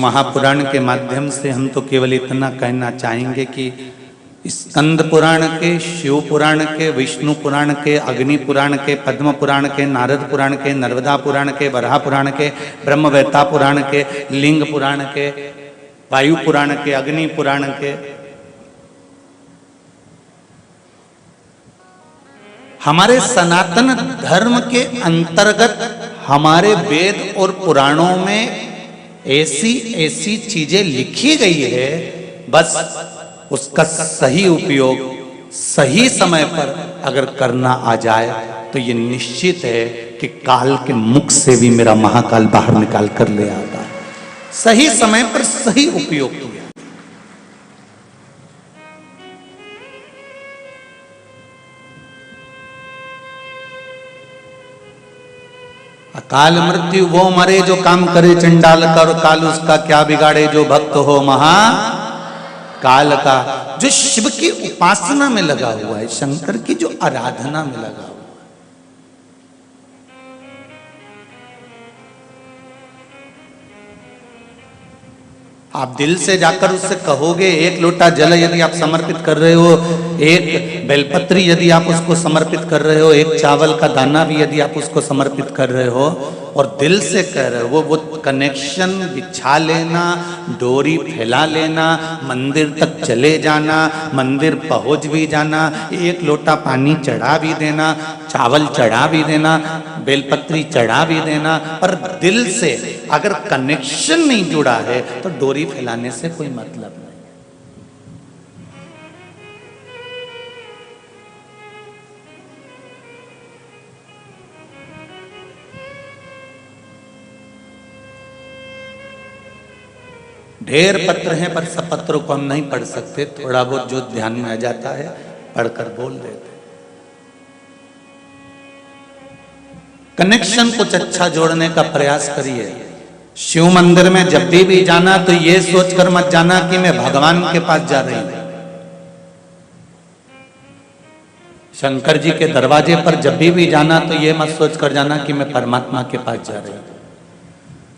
महापुराण के माध्यम से हम तो केवल इतना कहना चाहेंगे कि स्कंद पुराण के, शिव पुराण के, विष्णु पुराण के, अग्नि पुराण के, पद्म पुराण के, नारद पुराण के, नर्मदा पुराण के, वराह पुराण के, ब्रह्मवेत्ता पुराण के, लिंग पुराण के, वायु पुराण के, अग्नि पुराण के, हमारे सनातन धर्म के अंतर्गत हमारे वेद और पुराणों में ऐसी ऐसी चीजें लिखी गई है, बस उसका सही उपयोग सही समय पर अगर करना आ जाए तो ये निश्चित है कि काल के मुख से भी मेरा महाकाल बाहर निकाल कर ले आता है। सही समय पर सही उपयोग किया। अकाल मृत्यु वो मरे जो काम करे चंडाल कर, काल उसका क्या बिगाड़े जो भक्त हो महा काल का। जो शिव की उपासना में लगा हुआ है, शंकर की जो आराधना में लगा हुआ है, आप दिल से जाकर उससे कहोगे, एक लोटा जल यदि आप समर्पित कर रहे हो, एक बेलपत्री यदि आप उसको समर्पित कर रहे हो, एक चावल का दाना भी यदि आप उसको समर्पित कर रहे हो और दिल से कह रहे हो, वो कनेक्शन बिछा लेना, डोरी फैला लेना, मंदिर तक चले जाना, मंदिर पहुंच भी जाना, एक लोटा पानी चढ़ा भी देना, चावल चढ़ा भी देना, बेलपत्री चढ़ा भी देना, पर दिल से अगर कनेक्शन नहीं जुड़ा है तो डोरी फैलाने से कोई मतलब नहीं। ढेर पत्र हैं पर सब पत्रों को हम नहीं पढ़ सकते, थोड़ा बहुत जो ध्यान में आ जाता है पढ़कर बोल देते। कनेक्शन कुछ अच्छा जोड़ने का प्रयास करिए। शिव मंदिर में जब भी जाना तो ये सोचकर मत जाना कि मैं भगवान के पास जा रही हूं। शंकर जी के दरवाजे पर जब भी जाना तो ये मत सोचकर जाना कि मैं परमात्मा के पास जा रही हूं।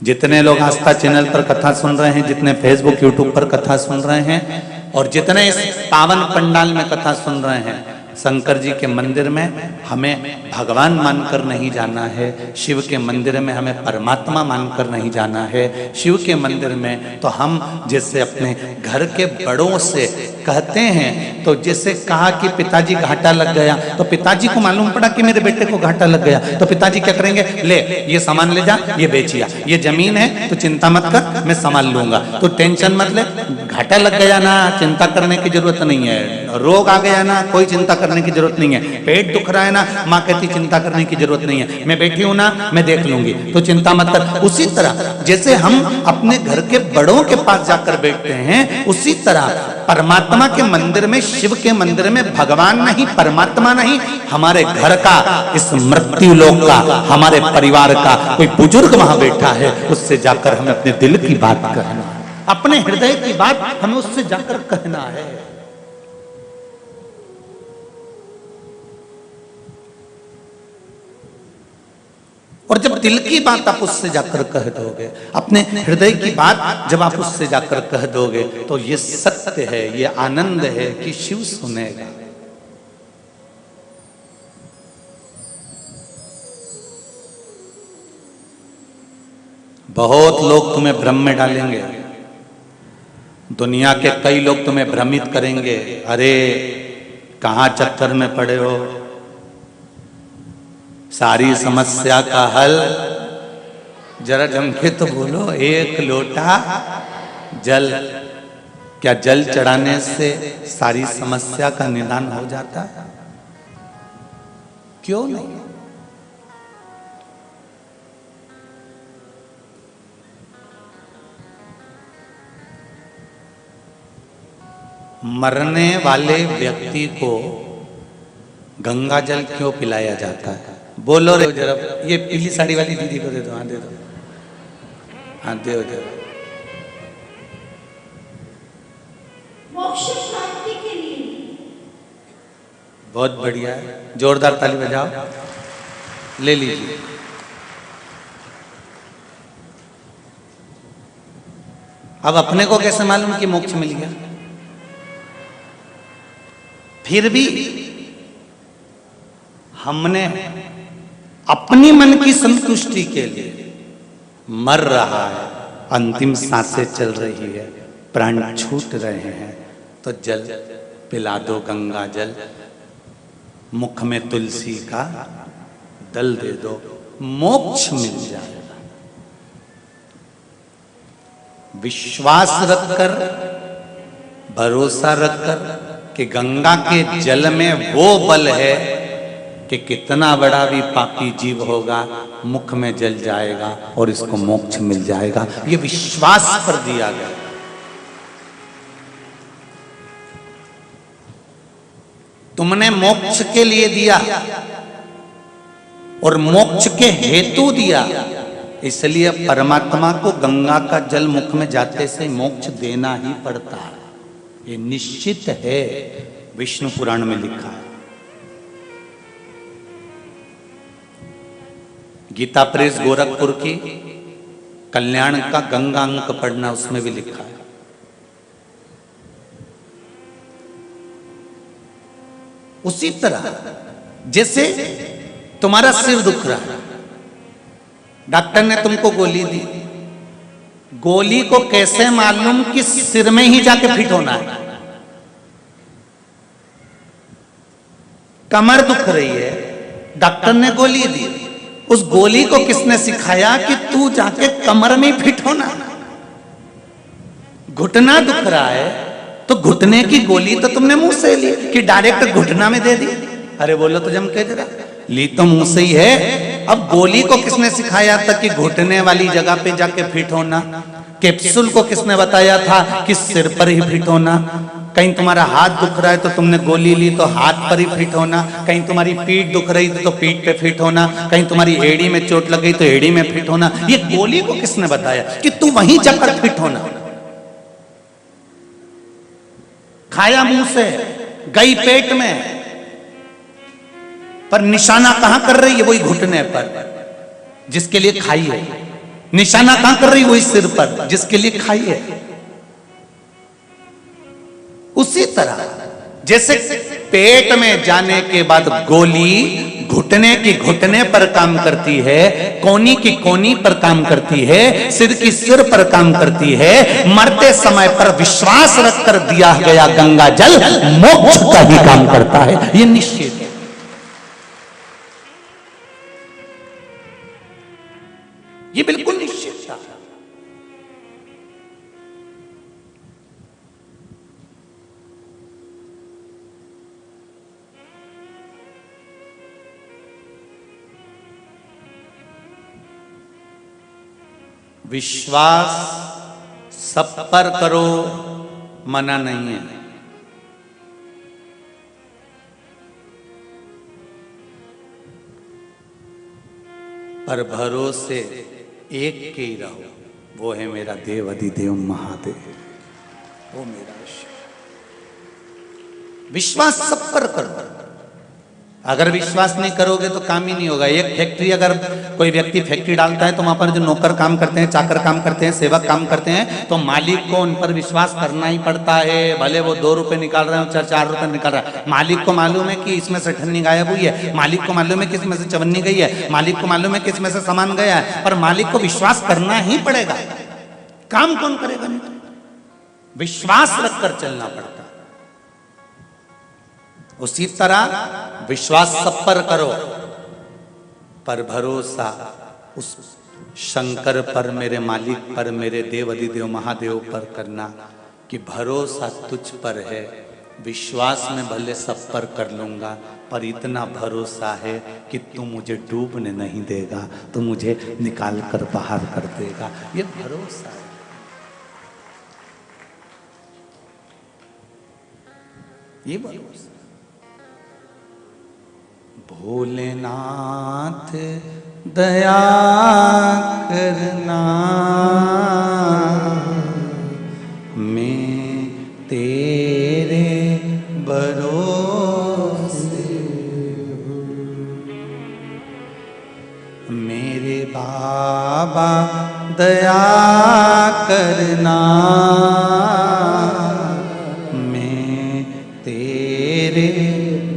जितने लोग आस्था चैनल पर कथा सुन रहे हैं, जितने फेसबुक यूट्यूब पर कथा सुन रहे हैं और जितने इस पावन पंडाल में कथा सुन रहे हैं, शंकर जी के मंदिर में हमें भगवान मानकर नहीं जाना है, शिव के मंदिर में हमें परमात्मा मानकर नहीं जाना है। शिव के मंदिर में तो हम जैसे अपने घर के बड़ों से कहते हैं, तो जैसे कहा कि पिताजी घाटा लग गया, तो पिताजी को मालूम पड़ा कि मेरे बेटे को घाटा लग गया, तो पिताजी क्या करेंगे, ले ये सामान ले जा, ये बेचिया, ये जमीन है तो चिंता मत कर, मैं संभाल लूंगा, तो टेंशन मत ले, घाटा लग गया ना, चिंता करने की जरूरत नहीं है, रोग आ गया ना, कोई चिंता करने की जरूरत नहीं है, पेट दुख रहा है ना, माँ कहती चिंता करने की जरूरत नहीं है, मैं बैठी हूं ना, मैं देख लूंगी, तो चिंता मत कर। उसी तरह जैसे हम अपने घर के बड़ों के पास जाकर बैठते हैं, उसी तरह परमात्मा के मंदिर में, शिव के मंदिर में भगवान नहीं, परमात्मा नहीं, हमारे घर का, इस मृत्यु लोक का, हमारे परिवार का कोई बुजुर्ग वहां बैठा है, उससे जाकर हमें अपने दिल की बात कहना है, अपने हृदय की बात हमें उससे जाकर कहना है। और जब दिल की बात आप उससे जाकर कह दोगे, अपने हृदय की बात जब आप उससे जाकर कह दोगे, तो ये सत्य है, ये आनंद है कि शिव सुनेगा। बहुत लोग तुम्हें भ्रम में डालेंगे, दुनिया के कई लोग तुम्हें भ्रमित करेंगे, अरे कहां चक्कर में पड़े हो, सारी समस्या का हल जरा जम के तो बोलो, एक लोटा जल। क्या जल चढ़ाने से सारी समस्या का निदान हो जाता है? क्यों नहीं? मरने वाले व्यक्ति को गंगा जल क्यों पिलाया जाता है? बोलो रे जरा, ये पीली साड़ी वाली दीदी को दे दो, हाँ दे दो, हाँ दे दो। मोक्ष प्राप्ति के लिए। बहुत बढ़िया है, जोरदार ताली बजाओ, ले लीजिए। अब अपने को कैसे मालूम कि मोक्ष मिल गया? फिर भी हमने अपनी मन की संतुष्टि के लिए मर रहा है, अंतिम सांसें चल रही है, प्राण छूट रहे हैं, तो जल पिला दो, गंगा जल, मुख में तुलसी का दल दे दो, मोक्ष मिल जाएगा। विश्वास रखकर, भरोसा रखकर कि गंगा के जल में वो बल है कि कितना बड़ा भी पापी जीव होगा, मुख में जल जाएगा और इसको मोक्ष मिल जाएगा। ये विश्वास पर दिया गया। तुमने मोक्ष के लिए दिया और मोक्ष के हेतु दिया, इसलिए परमात्मा को गंगा का जल मुख में जाते से मोक्ष देना ही पड़ता है। ये निश्चित है, विष्णु पुराण में लिखा है। गीता प्रेस गोरखपुर की कल्याण का गंगा अंक पढ़ना, उसमें भी लिखा है। उसी तरह जैसे तुम्हारा सिर दुख रहा है, डॉक्टर ने तुमको गोली दी, गोली को कैसे मालूम कि सिर में ही जाके फिट होना है? कमर दुख रही है, डॉक्टर ने गोली दी, उस गोली को किसने सिखाया कि तू जाके कमर में फिट होना? घुटना दुख रहा है तो घुटने की गोली तो तुमने मुंह से ली कि डायरेक्ट घुटना में दे दी? अरे बोलो तो जम के जरा, ली तो मुंह से ही है। अब गोली को किसने सिखाया था कि घुटने वाली जगह पे जाके फिट होना? कैप्सूल को किसने बताया था कि सिर पर ही फिट होना? कहीं तुम्हारा हाथ दुख रहा है तो तुमने गोली ली तो हाथ पर ही फिट होना, कहीं तुम्हारी पीठ दुख रही थी तो पीठ पे फिट होना, कहीं तुम्हारी एड़ी में चोट लग गई तो एड़ी में फिट होना। ये गोली को किसने बताया कि तू वहीं जाकर फिट होना? खाया मुंह से, गई पेट में, पर निशाना कहां कर रही है? वही घुटने पर जिसके लिए खाई है। निशाना कहां कर रही है? वही सिर पर जिसके लिए खाई है। उसी तरह जैसे पेट में जाने के बाद गोली घुटने की घुटने पर काम करती है, कोनी की कोनी पर काम करती है, सिर की सिर पर काम करती है, मरते समय पर विश्वास रखकर दिया गया गंगा जल मोक्ष का ही काम करता है। ये निश्चित है। ये बिल्कुल निश्चित था। विश्वास सब पर करो, मना नहीं है, पर भरोसे एक के ही रहो, वो है मेरा देव अधिदेव महादेव, वो मेरा विश्वास सब पर करो। अगर विश्वास नहीं करोगे तो काम ही नहीं होगा। एक फैक्ट्री, अगर कोई व्यक्ति फैक्ट्री डालता है तो वहां पर जो नौकर काम करते हैं, चाकर काम करते हैं, सेवक काम करते हैं, तो मालिक को उन पर विश्वास करना ही पड़ता है। भले वो 2 रुपए निकाल रहे हो, 4 रुपए निकाल रहा है, मालिक को मालूम है कि इसमें से ठन्नी गायब हुई है, मालिक को मालूम है कि इसमें से चवन्नी गई है, मालिक को मालूम है कि इसमें से सामान गया है, पर मालिक को विश्वास करना ही पड़ेगा। काम कौन करेगा? नहीं, विश्वास रखकर चलना पड़ता। उसी तरह विश्वास सब पर करो, पर भरोसा उस शंकर पर, मेरे मालिक पर, मेरे देव अधिदेव महादेव पर करना कि भरोसा तुझ पर है। विश्वास में भले सब पर कर लूंगा, पर इतना भरोसा है कि तू मुझे डूबने नहीं देगा, तू मुझे निकाल कर बाहर कर देगा। ये भरोसा है। ये भरोसा। भोलेनाथ दया करना, मैं तेरे भरोसे हूँ। मेरे बाबा दया करना मैं तेरे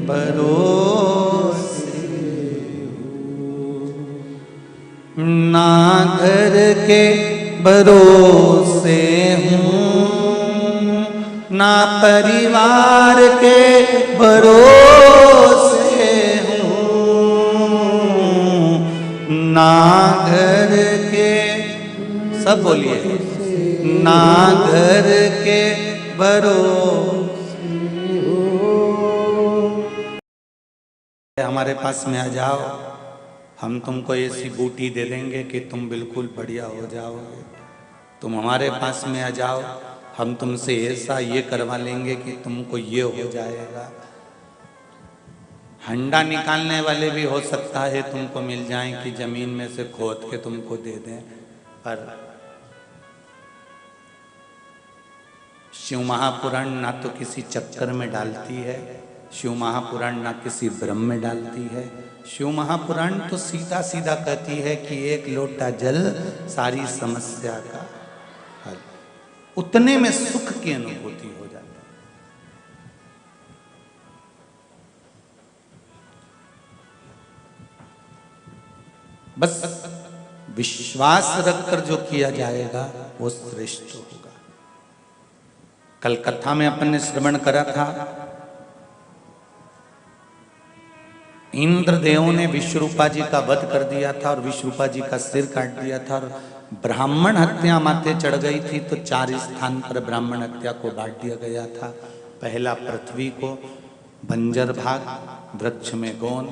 भरोसे ना घर के भरोसे हूँ ना परिवार के भरोसे हूँ ना घर के, सब बोलिए, ना घर के भरोसे हमारे पास में आ जाओ, हम तुमको ऐसी बूटी दे देंगे कि तुम बिल्कुल बढ़िया हो जाओगे। तुम हमारे पास में आ जाओ, हम तुमसे ऐसा ये करवा लेंगे कि तुमको ये हो जाएगा। हंडा निकालने वाले भी हो सकता है तुमको मिल जाएं कि जमीन में से खोद के तुमको दे दें, पर शिव महापुराण ना तो किसी चक्कर में डालती है, शिव महापुराण ना किसी भ्रम में डालती है। शिव महापुराण तो सीधा सीधा कहती है कि एक लोटा जल सारी समस्या का हल, उतने में सुख की अनुभूति हो जाती है। बस विश्वास रखकर जो किया जाएगा वो श्रेष्ठ होगा। कल कथा में अपन ने श्रवण करा था, इंद्रदेव ने विश्वरूपा जी का वध कर दिया था और विश्वरूपा जी का सिर काट दिया था और ब्राह्मण हत्या माथे चढ़ गई थी, तो 4 स्थान पर ब्राह्मण हत्या को बांट दिया गया था। पहला पृथ्वी को बंजर भाग, वृक्ष में गोंद,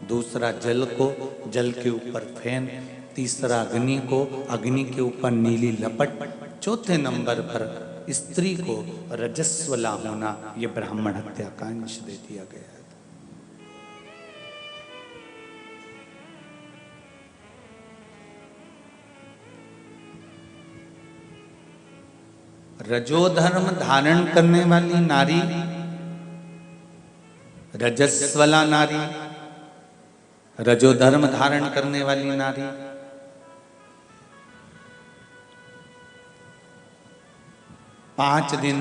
दूसरा जल को, जल के ऊपर फेन, तीसरा अग्नि को, अग्नि के ऊपर नीली लपट, चौथे नंबर पर स्त्री को रजस्वला होना, ये ब्राह्मण हत्या का अंश दे दिया गया। रजोधर्म धारण करने वाली नारी रजस्वला नारी, रजोधर्म धारण करने वाली नारी 5 दिन,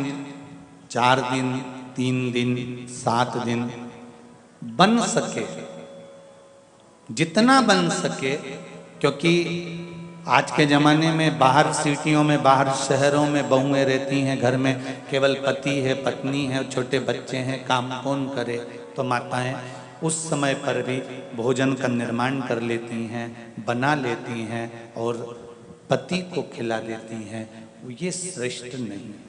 4 दिन, 3 दिन, 7 दिन बन सके, जितना बन सके, क्योंकि आज के ज़माने में बाहर सिटियों में, बाहर शहरों में बहुएं रहती हैं, घर में केवल पति है, पत्नी है, छोटे बच्चे हैं, काम कौन करे, तो माताएं उस समय पर भी भोजन का निर्माण कर लेती हैं, बना लेती हैं और पति को खिला देती हैं। ये श्रेष्ठ नहीं है।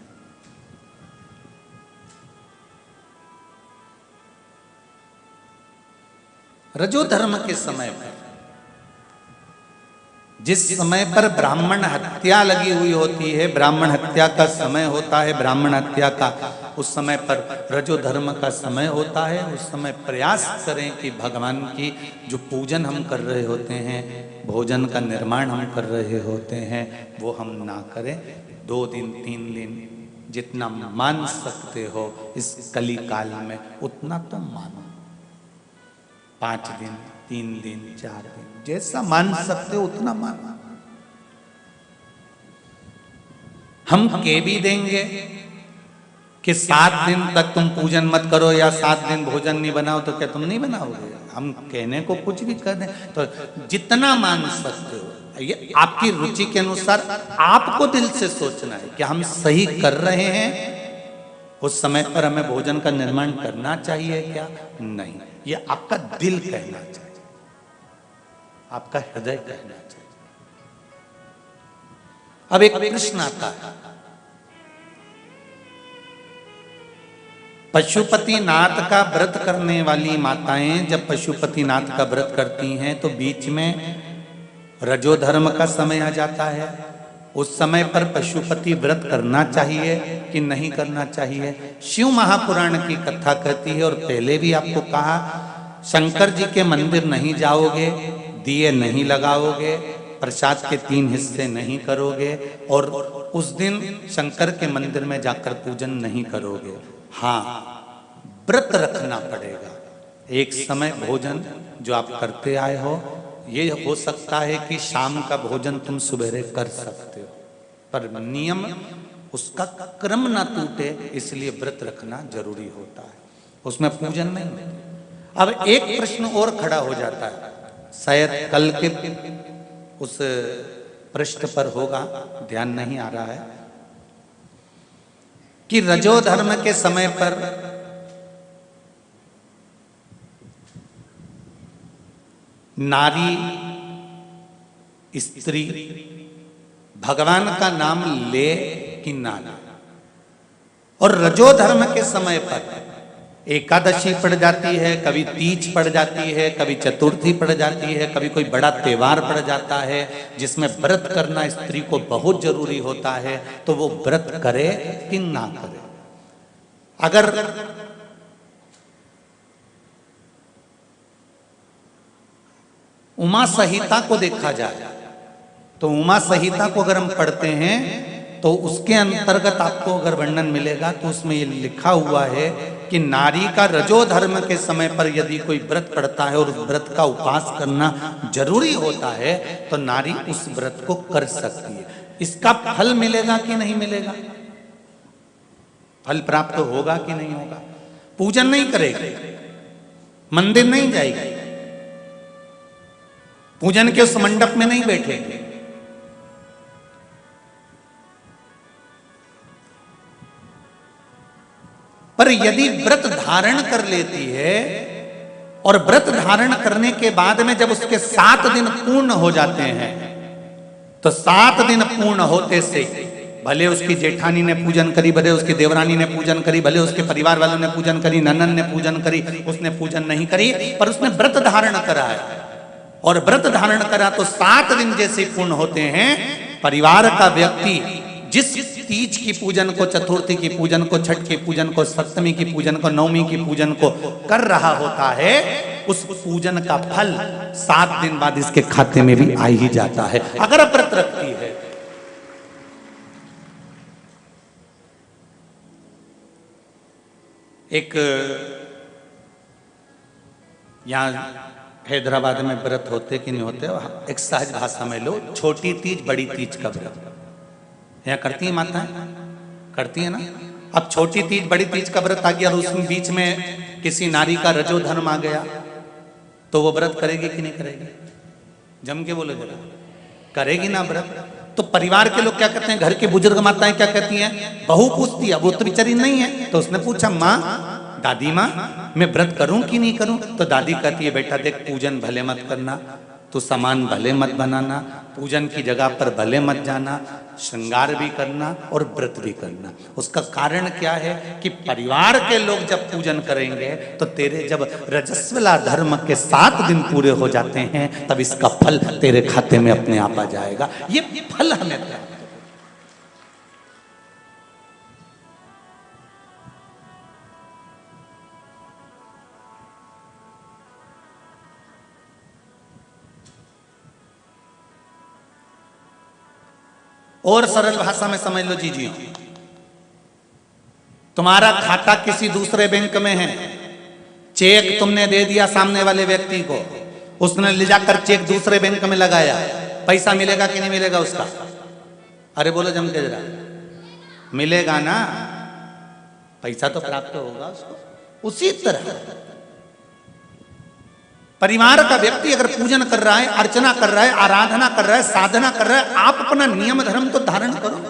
रजोधर्म के समय पर, जिस समय पर ब्राह्मण हत्या लगी हुई होती है, ब्राह्मण हत्या का समय होता है, ब्राह्मण हत्या का उस समय पर रजोधर्म का समय होता है, उस समय प्रयास करें कि भगवान की जो पूजन हम कर रहे होते हैं, भोजन का निर्माण हम कर रहे होते हैं, वो हम ना करें। 2 दिन, 3 दिन जितना मान सकते हो इस कली काल में उतना तो मानो। 5 दिन, 3 दिन, 4 दिन, जैसा मान सकते हो उतना मानो। हम कह भी देंगे कि 7 दिन तक तुम पूजन मत करो या 7 दिन भोजन नहीं बनाओ, तो क्या तुम नहीं बनाओगे? हम कहने को कुछ भी कर दें, तो जितना मान सकते हो, ये आपकी रुचि के अनुसार आपको दिल से सोचना है कि हम सही कर रहे हैं, उस समय पर हमें भोजन का निर्माण करना चाहिए क्या? नहीं, ये आपका दिल कहना चाहिए, आपका हृदय कहना चाहिए। अब एक प्रश्न आता है, पशुपतिनाथ का व्रत करने वाली माताएं जब पशुपतिनाथ का व्रत करती हैं तो बीच में रजोधर्म का समय आ जाता है। उस समय पर पशुपति व्रत करना चाहिए कि नहीं करना चाहिए? शिव महापुराण की कथा कहती है, और पहले भी आपको कहा, शंकर जी के मंदिर नहीं जाओगे, दिए नहीं लगाओगे, प्रसाद के 3 हिस्से नहीं करोगे और उस दिन शंकर के मंदिर में जाकर पूजन नहीं करोगे। हाँ, व्रत रखना पड़ेगा। एक समय भोजन जो आप करते आए हो, ये हो सकता है कि शाम का भोजन तुम सुबह कर सकते हो, पर नियम उसका क्रम ना टूटे, इसलिए व्रत रखना जरूरी होता है, उसमें पूजन नहीं। अब एक प्रश्न और खड़ा हो जाता है, शायद कल के उस पृष्ठ पर होगा, ध्यान नहीं आ रहा है, कि रजो धर्म के समय पर नारी स्त्री भगवान का नाम ले कि ना ले, और रजो धर्म के समय पर एकादशी पड़ जाती है, कभी तीज पड़ जाती है, कभी चतुर्थी पड़ जाती है, कभी कोई बड़ा त्योहार पड़ जाता है जिसमें व्रत करना स्त्री को बहुत जरूरी होता है, तो वो व्रत करे कि ना करे। अगर उमा संहिता को देखा जाए तो उमा संहिता को अगर हम पढ़ते हैं तो उसके अंतर्गत आपको अगर वर्णन मिलेगा तो उसमें ये लिखा हुआ है कि नारी का रजो धर्म के समय पर यदि कोई व्रत पड़ता है और उस व्रत का उपवास करना जरूरी होता है तो नारी उस व्रत को कर सकती है। इसका फल मिलेगा कि नहीं मिलेगा, फल प्राप्त होगा कि नहीं होगा। पूजन नहीं करेगी, मंदिर नहीं जाएगी, पूजन के उस मंडप में नहीं बैठेगी, पर यदि व्रत धारण कर लेती है और व्रत धारण करने के बाद में जब उसके 7 दिन पूर्ण हो जाते हैं तो 7 दिन पूर्ण होते से भले उसकी जेठानी ने पूजन करी, भले उसकी देवरानी ने पूजन करी, भले उसके परिवार वालों ने पूजन करी, ननन ने पूजन करी, उसने पूजन नहीं करी, पर उसने व्रत धारण करा है, और व्रत धारण करा तो 7 दिन जैसे पूर्ण होते हैं, परिवार का व्यक्ति जिस तीज की पूजन को, चतुर्थी की पूजन को, छठ की पूजन को, सप्तमी की पूजन को, नवमी की पूजन को कर रहा होता है, उस पूजन का फल 7 दिन बाद इसके खाते में भी आ ही जाता है अगर व्रत रखती है। एक यहां हैदराबाद में व्रत होते कि नहीं होते, एक सहज भाषा में लो, छोटी तीज बड़ी तीज का व्रत यहाँ करती है माताएं, करती है ना। अब छोटी तीज बड़ी तीज का व्रत आ गया और उसमें बीच में किसी नारी का रजो धर्म आ गया तो वो व्रत करेगी कि नहीं करेगी, जम के बोलो जरा, करेगी ना व्रत। तो परिवार के लोग क्या कहते हैं, घर के बुजुर्ग माताएं क्या कहती हैं, बहू पूछती है, वो तो बेचारी नहीं है, तो उसने पूछा माँ, दादी माँ मैं व्रत करूं कि नहीं करूं, तो दादी कहती है बेटा देख, पूजन भले मत करना, तो सामान भले मत बनाना, पूजन की जगह पर भले मत जाना, श्रृंगार भी करना और व्रत भी करना। उसका कारण क्या है कि परिवार के लोग जब पूजन करेंगे तो तेरे जब रजस्वला धर्म के 7 दिन पूरे हो जाते हैं तब इसका फल तेरे खाते में अपने आप आ जाएगा। ये फल हमें प्राप्त हो। और सरल भाषा में समझ लो जीजियो, तुम्हारा खाता किसी दूसरे बैंक में है, चेक तुमने दे दिया सामने वाले व्यक्ति को, उसने ले जाकर चेक दूसरे बैंक में लगाया, पैसा मिलेगा कि नहीं मिलेगा उसका, अरे बोलो जम के जरा, मिलेगा ना, पैसा तो प्राप्त होगा उसको। उसी तरह परिवार का व्यक्ति अगर पूजन कर रहा है, अर्चना कर रहा है, आराधना कर रहा है, साधना कर रहा है, आप अपना नियम धर्म तो धारण करो,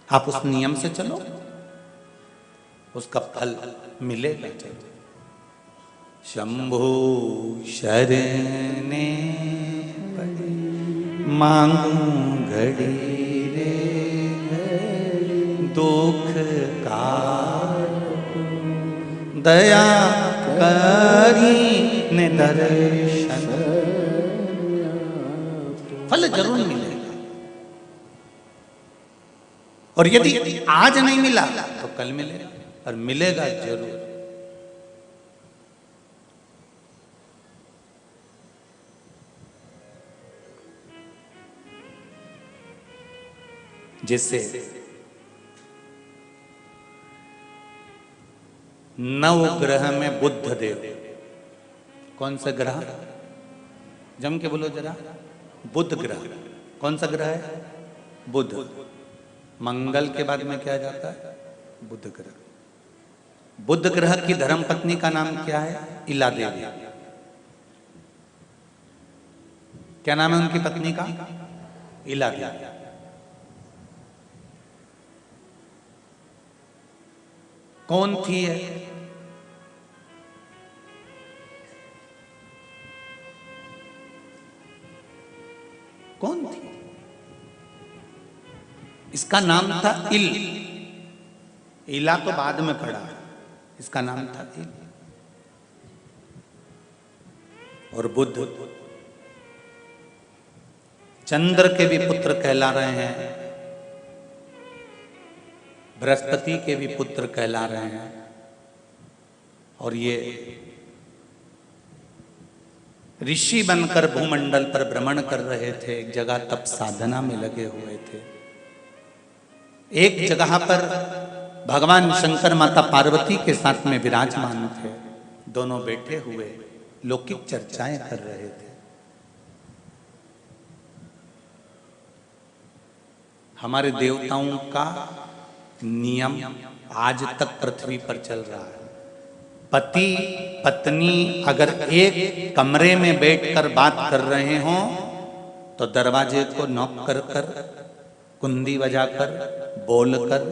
आप उस नियम से चलो, उसका फल मिलेगा। शंभु शरणे मांगू घड़ी रे दुख का दया करी ने दर्शन, फल जरूर मिलेगा। और यदि आज नहीं मिला तो कल मिलेगा, और मिलेगा जरूर। जैसे नवग्रह में बुध देव, कौन सा ग्रह, जम के बोलो जरा, बुध ग्रह, कौन सा ग्रह है? बुध। मंगल के बाद में क्या जाता है? बुध ग्रह। बुध ग्रह की धर्मपत्नी का नाम क्या है? इला देवी। क्या नाम है उनकी पत्नी का? इला देवी। कौन थी है? कौन थी? इसका नाम था इल। इला तो बाद में पड़ा, इसका नाम था इल। और बुध चंद्र के भी पुत्र कहला रहे हैं, बृहस्पति के भी पुत्र कहला रहे हैं। और ये ऋषि बनकर भूमंडल पर भ्रमण कर रहे थे, एक जगह तप साधना में लगे हुए थे। एक जगह पर भगवान शंकर माता पार्वती के साथ में विराजमान थे। दोनों बैठे हुए लौकिक चर्चाएं कर रहे थे। हमारे देवताओं का नियम आज तक पृथ्वी पर चल रहा है। पति पत्नी अगर एक कमरे में बैठकर बात कर रहे हों तो दरवाजे को नॉक कर कर, कुंडी बजाकर, बोलकर,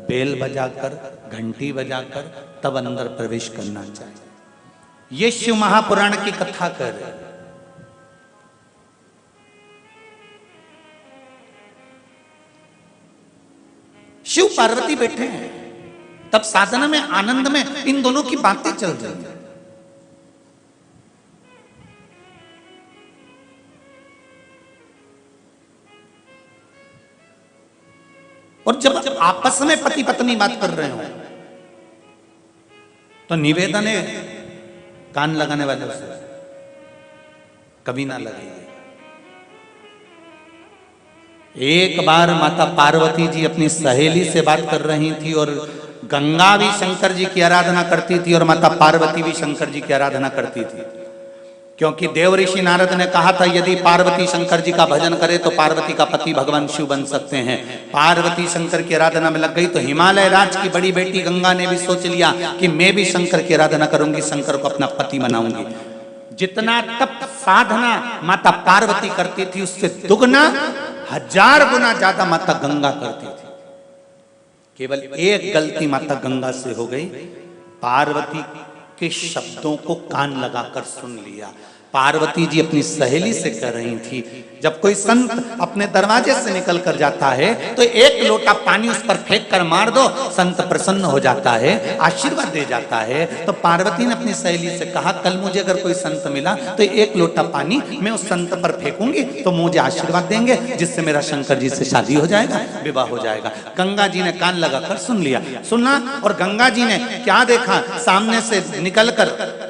बेल बजाकर, घंटी बजाकर तब अंदर प्रवेश करना चाहिए। ये शिव महापुराण की कथा कर रहे हैं। शिव पार्वती बैठे हैं, तब साधना में आनंद में इन दोनों की बातें चल रही हैं। और जब आपस में पति पत्नी बात कर रहे हो तो निवेदन है कान लगाने वाले से कभी ना लगाइए। एक बार माता पार्वती जी अपनी सहेली से बात कर रही थी और गंगा भी शंकर जी की आराधना करती थी और माता पार्वती भी शंकर जी की आराधना करती थी, क्योंकि देव ऋषि नारद ने कहा था यदि पार्वती शंकर जी का भजन करे तो पार्वती का पति भगवान शिव बन सकते हैं। पार्वती शंकर की आराधना में लग गई तो हिमालय राज की बड़ी बेटी गंगा ने भी सोच लिया कि मैं भी शंकर की आराधना करूंगी, शंकर को अपना पति बनाऊंगी। जितना तप साधना माता पार्वती करती थी उससे दुगना 1000 गुना ज्यादा माता गंगा करती थी। केवल एक गलती माता गंगा से हो गई, पार्वती के शब्दों को कान लगाकर सुन लिया। पार्वती जी अपनी सहेली से कह रही थी जब कोई संत अपने दरवाजे से निकल कर जाता है तो एक लोटा पानी उस पर फेंक कर मार दो, संत प्रसन्न हो जाता है, आशीर्वाद दे जाता है। तो पार्वती ने अपनी सहेली से कहा कल मुझे अगर कोई संत मिला तो एक लोटा पानी मैं उस संत पर फेंकूंगी तो मुझे आशीर्वाद देंगे, जिससे मेरा शंकर जी से शादी हो जाएगा, विवाह हो जाएगा। गंगा जी ने कान लगाकर सुन लिया, सुना। और गंगा जी ने क्या देखा, सामने से निकलकर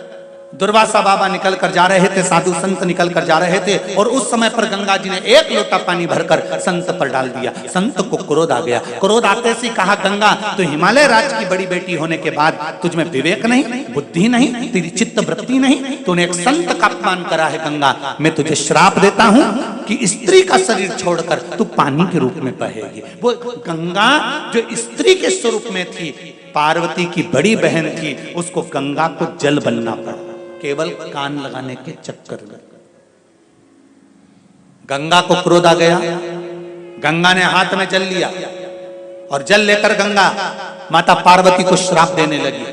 दुर्वासा बाबा निकल कर जा रहे थे, साधु संत निकल कर जा रहे थे और उस समय पर गंगा जी ने एक लोटा पानी भरकर संत पर डाल दिया। संत को क्रोध आ गया। क्रोध आते से कहा गंगा तो हिमालय राज की बड़ी बेटी होने के बाद तुझमें विवेक नहीं, बुद्धि नहीं, तेरी चित्त वृत्ति नहीं, तूने एक संत का अपमान करा है। गंगा मैं तुझे श्राप देता हूं कि स्त्री का शरीर छोड़कर तू पानी के रूप में बहेगी। वो गंगा जो स्त्री के स्वरूप में थी, पार्वती की बड़ी बहन थी, उसको गंगा को जल बनना पड़ा केवल कान लगाने के चक्कर में। गंगा को क्रोध आ गया, गंगा ने हाथ में जल लिया और जल लेकर गंगा माता पार्वती को श्राप देने लगी।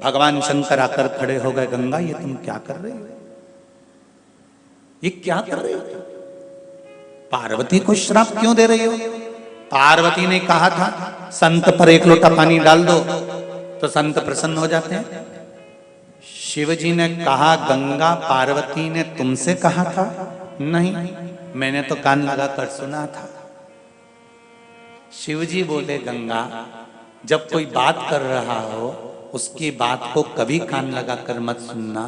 भगवान शंकर आकर खड़े हो गए, गंगा ये तुम क्या कर रही हो, ये क्या कर रही हो, पार्वती को श्राप क्यों दे रही हो? पार्वती ने कहा था संत पर एक लोटा पानी डाल दो तो संत प्रसन्न हो जाते हैं। शिवजी ने कहा गंगा पार्वती ने तुमसे कहा था? नहीं, मैंने तो कान लगाकर सुना था। शिवजी बोले गंगा जब कोई बात कर रहा हो उसकी बात को कभी कान लगाकर मत सुनना,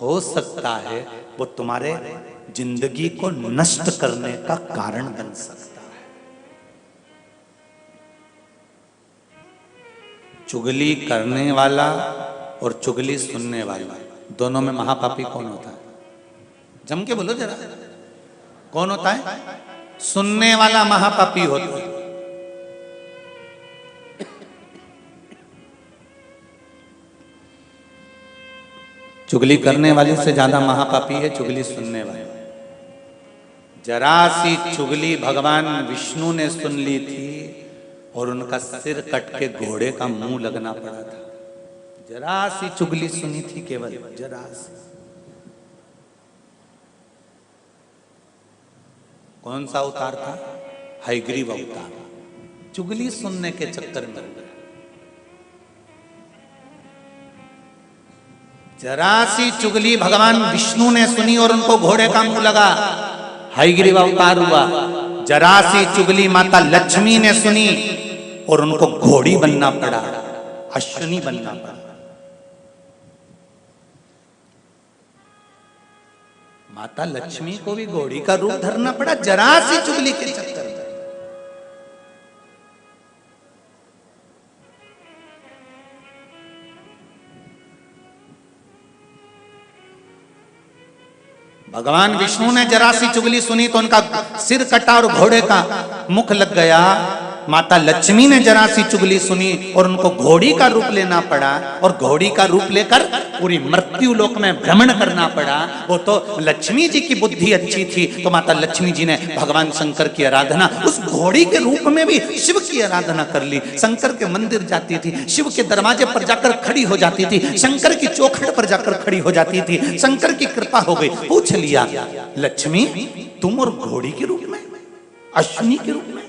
हो सकता है वो तुम्हारे जिंदगी को नष्ट करने का कारण बन सकता है। चुगली करने वाला और चुगली सुनने वाला, दोनों में महापापी कौन होता है? जम के बोलो जरा, कौन होता है? सुनने वाला महापापी होता है। चुगली करने वाले से ज्यादा महापापी है चुगली सुनने वाले। जरा सी चुगली भगवान विष्णु ने सुन ली थी और उनका सिर कट के घोड़े का मुंह लगना पड़ा था। जरा सी चुगली सुनी थी, केवल जरा सी। कौन सा अवतार था? हयग्रीव अवतार। चुगली सुनने के चक्कर में जरा सी चुगली भगवान विष्णु ने सुनी और उनको घोड़े का मुंह लगा, हयग्रीव अवतार हुआ। जरा सी चुगली माता लक्ष्मी ने सुनी और उनको घोड़ी बनना पड़ा, अश्विनी बनना पड़ा। माता लक्ष्मी को भी घोड़ी का रूप धरना पड़ा जरा सी चुगली के चक्कर में। भगवान विष्णु ने जरा सी चुगली सुनी तो उनका सिर कटा और घोड़े का मुख लग गया। माता लक्ष्मी ने जरा सी चुगली सुनी और उनको घोड़ी का रूप लेना पड़ा और घोड़ी का रूप लेकर पूरी मृत्यु लोक में भ्रमण करना पड़ा। वो तो लक्ष्मी जी की बुद्धि अच्छी थी तो माता लक्ष्मी जी ने भगवान शंकर की आराधना उस घोड़ी के रूप में भी शिव की आराधना कर ली। शंकर के मंदिर जाती थी, शिव के दरवाजे पर जाकर खड़ी हो जाती थी, शंकर की चौखट पर जाकर खड़ी हो जाती थी। शंकर की कृपा हो गई। पूछ लिया, लक्ष्मी तुम और घोड़ी के रूप में, अश्विनी के रूप में?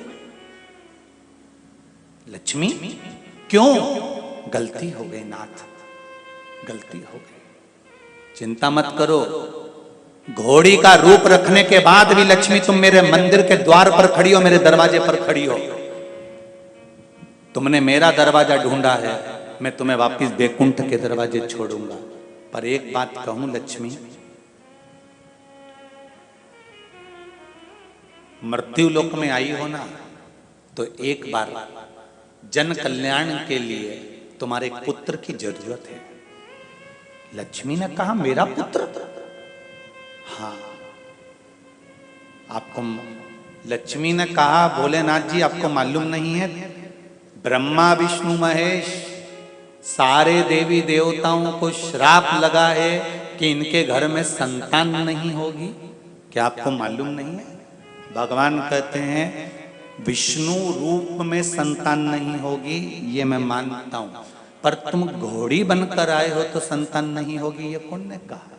लक्ष्मी क्यों? गलती हो गई नाथ, गलती हो गई। चिंता मत करो, घोड़ी का रूप रखने के बाद भी लक्ष्मी तुम मेरे मंदिर के द्वार पर खड़ी हो, मेरे दरवाजे पर खड़ी हो। तुमने मेरा दरवाजा ढूंढा है, मैं तुम्हें वापिस बैकुंठ के दरवाजे छोड़ूंगा। पर एक बात कहूं लक्ष्मी, मृत्यु लोक में आई हो ना तो एक बार जन कल्याण के लिए तुम्हारे एक पुत्र की जरूरत है। लक्ष्मी ने कहा मेरा पुत्र? हाँ। आपको लक्ष्मी ने कहा भोलेनाथ जी आपको मालूम नहीं है, ब्रह्मा विष्णु महेश सारे देवी देवताओं को श्राप लगा है कि इनके घर में संतान नहीं होगी। क्या आपको मालूम नहीं है? भगवान कहते हैं विष्णु रूप में संतान नहीं होगी, ये मैं मानता हूं, पर तुम घोड़ी बनकर आए हो तो संतान नहीं होगी, ये कौन ने कहा?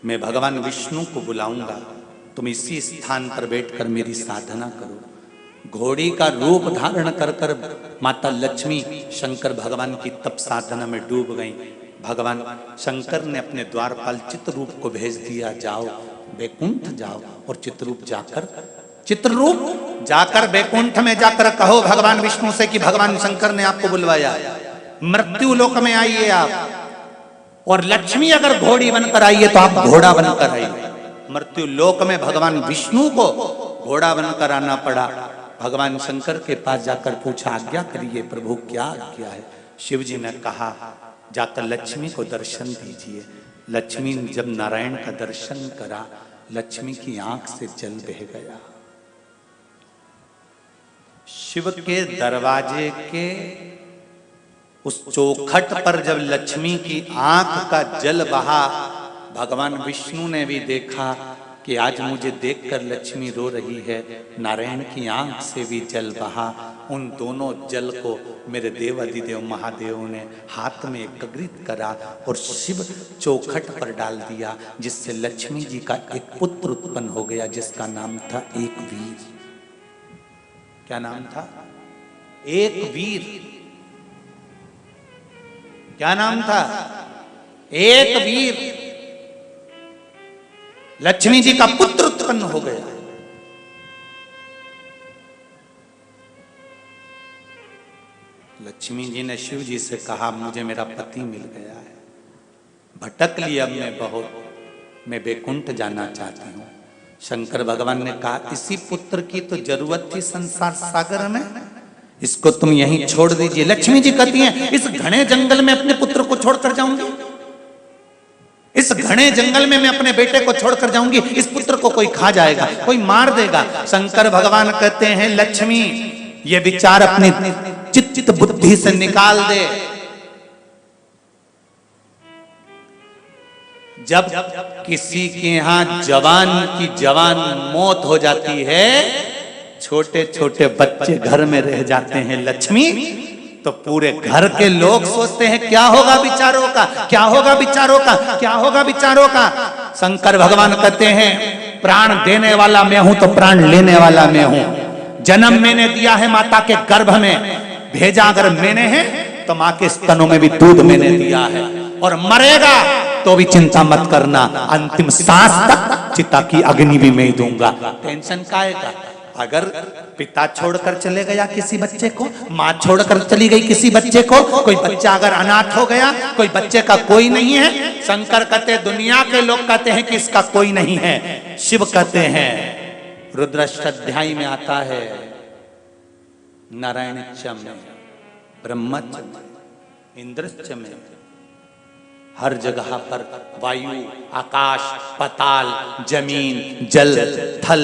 मैं भगवान विष्णु को बुलाऊंगा, तुम इसी स्थान पर बैठकर मेरी साधना करो। घोड़ी का रूप धारण कर कर माता लक्ष्मी शंकर भगवान की तप साधना में डूब गई। भगवान शंकर ने अपने द्वारपाल चित्ररूप को भेज दिया, जाओ बैकुंठ जाओ और चित्ररूप जाकर बैकुंठ में जाकर कहो भगवान विष्णु से कि भगवान शंकर ने आपको बुलवाया, मृत्यु लोक में आइए आप, और लक्ष्मी अगर घोड़ी बनकर आई है तो आप घोड़ा बनकर आइए। मृत्यु लोक में भगवान विष्णु को घोड़ा बनकर आना पड़ा। भगवान शंकर के पास जाकर पूछा आज्ञा करिए प्रभु क्या आज्ञा है? शिव जी ने कहा जाकर लक्ष्मी को दर्शन दीजिए। लक्ष्मी ने जब नारायण का दर्शन करा, लक्ष्मी की आंख से जल बह गया। शिव के दरवाजे के उस चौखट पर जब लक्ष्मी की आंख का जल बहा, भगवान विष्णु ने भी देखा कि आज मुझे देखकर लक्ष्मी रो रही है। नारायण की आंख से भी जल बहा। उन दोनों जल को मेरे देव अधिदेव महादेव ने हाथ में एकत्रित करा और शिव चौखट पर डाल दिया, जिससे लक्ष्मी जी का एक पुत्र उत्पन्न हो गया जिसका नाम था एक वीर। क्या नाम था? एक वीर। क्या नाम था? एक वीर। लक्ष्मी जी का पुत्र उत्पन्न हो गया। लक्ष्मी जी ने शिव जी से कहा मुझे मेरा पति मिल गया है, भटक लिया मैं बहुत, मैं बैकुंठ जाना चाहती हूँ। शंकर भगवान ने कहा इसी पुत्र की तो जरूरत थी संसार सागर में, इसको तुम यहीं छोड़ दीजिए। लक्ष्मी जी कहती हैं इस घने जंगल में अपने पुत्र को छोड़कर जाऊंगी? इस घने जंगल में मैं अपने बेटे को छोड़कर जाऊंगी, इस पुत्र को कोई खा जाएगा, कोई मार देगा। शंकर भगवान कहते हैं लक्ष्मी ये विचार अपनी चित्त बुद्धि से निकाल दे। जब किसी के यहां जवान की जवान मौत हो जाती है, छोटे छोटे बच्चे घर में रह जाते हैं लक्ष्मी, तो पूरे घर के लोग सोचते हैं क्या होगा बिचारों का, क्या होगा बिचारों का, क्या होगा बिचारों का। शंकर भगवान कहते हैं प्राण देने वाला मैं हूं तो प्राण लेने वाला मैं हूं। जन्म मैंने दिया है माता के गर्भ में, भेजा अगर मैंने है तो मां के स्तनों में भी दूध मैंने दिया है, और मरेगा तो भी चिंता मत करना, अंतिम सांस तक चिता की अग्नि भी मैं ही दूंगा। टेंशन काहे का? अगर पिता छोड़कर चले गया किसी बच्चे को, मां छोड़कर चली गई किसी बच्चे को, कोई बच्चा अगर अनाथ हो गया, कोई बच्चे का कोई नहीं है, शंकर कहते दुनिया के लोग कहते हैं कि इसका कोई नहीं है। शिव कहते हैं रुद्राष्टाध्यायी में आता है, नारायणच में, ब्रह्मच में, इंद्रच में, हर जगह पर वायु, आकाश, पाताल, जमीन, जल, थल,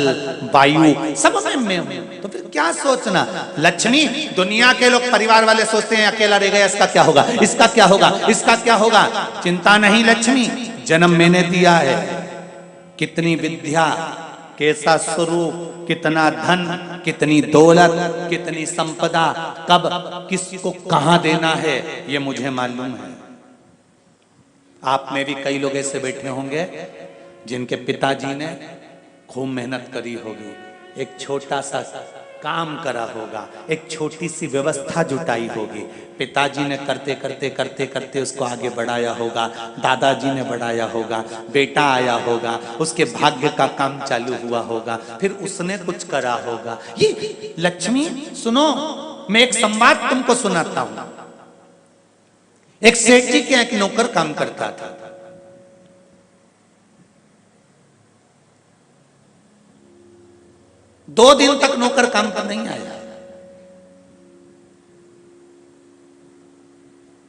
वायु सब में मैं हूं। तो फिर क्या सोचना? लक्ष्मी दुनिया के लोग परिवार वाले सोचते हैं अकेला रह गया, इसका क्या होगा, इसका क्या होगा, इसका क्या होगा। चिंता नहीं लक्ष्मी, जन्म मैंने दिया है। कितनी विद्या, कैसा स्वरूप, कितना धन, कितनी दौलत, कितनी संपदा, कब किसको कहां देना है ये मुझे मालूम है। आप में भी कई लोग ऐसे बैठे होंगे जिनके पिताजी ने खूब मेहनत करी होगी, एक छोटा सा काम करा होगा, एक छोटी सी व्यवस्था जुटाई होगी, पिताजी ने करते करते करते करते उसको आगे बढ़ाया होगा, दादाजी ने बढ़ाया होगा, बेटा आया होगा, उसके भाग्य का काम चालू हुआ होगा, फिर उसने कुछ करा होगा। ये लक्ष्मी सुनो, मैं एक संवाद तुमको सुनाता हूं। एक सेठ जी के एक नौकर काम करता था। दो दिन तक नौकर काम पर नहीं आया।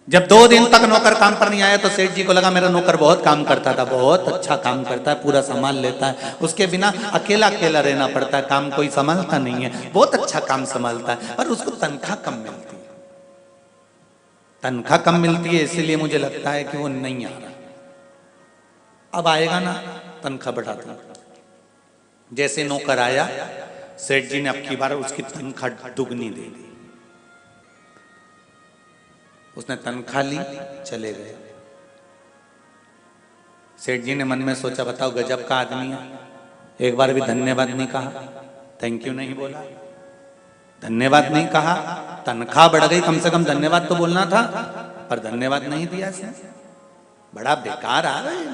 जब 2 दिन तक नौकर काम पर नहीं आया तो सेठ जी को लगा मेरा नौकर बहुत काम करता था, बहुत अच्छा काम करता है, पूरा संभाल लेता है, उसके बिना अकेला अकेला रहना पड़ता है, काम कोई संभालता नहीं है, बहुत अच्छा काम संभालता है, पर उसको तनख्वाह कम मिलती है। तनख्वाह कम मिलती है इसलिए मुझे लगता है कि वो नहीं आ रहा, अब आएगा ना तनख्वाह बढ़ा दूंगा। जैसे नौकर आया, सेठ जी ने अब की बार उसकी तनख्वाह दुगनी दे दी। उसने तनख्वाह ली, चले गए। सेठ जी ने मन में सोचा बताओ गजब का आदमी है, एक बार भी धन्यवाद नहीं कहा, थैंक यू नहीं बोला, धन्यवाद नहीं कहा, तनख्वाह बढ़ गई, कम से कम धन्यवाद तो बोलना था, पर धन्यवाद नहीं दिया इसने। बड़ा बेकार आ रहा है,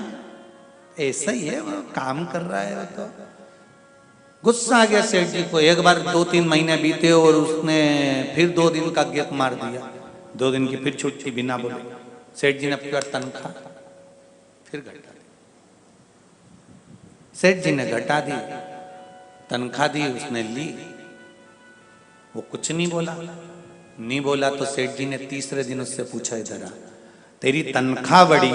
ऐसा ही है, वो काम कर रहा है। वो तो गुस्सा आ गया सेठ जी को। एक बार 2-3 महीने बीते और उसने फिर 2 दिन का गैप मार दिया, 2 दिन की फिर छुट्टी बिना बोले। सेठ जी ने अपनी बार तनख्वाह फिर घटा दी। सेठ जी ने घटा दी, तनख्वाह दी, उसने ली, वो कुछ नहीं बोला। नहीं बोला तो सेठ जी ने तीसरे दिन उससे पूछा, इधर आ, तेरी तनख्वाह बढ़ी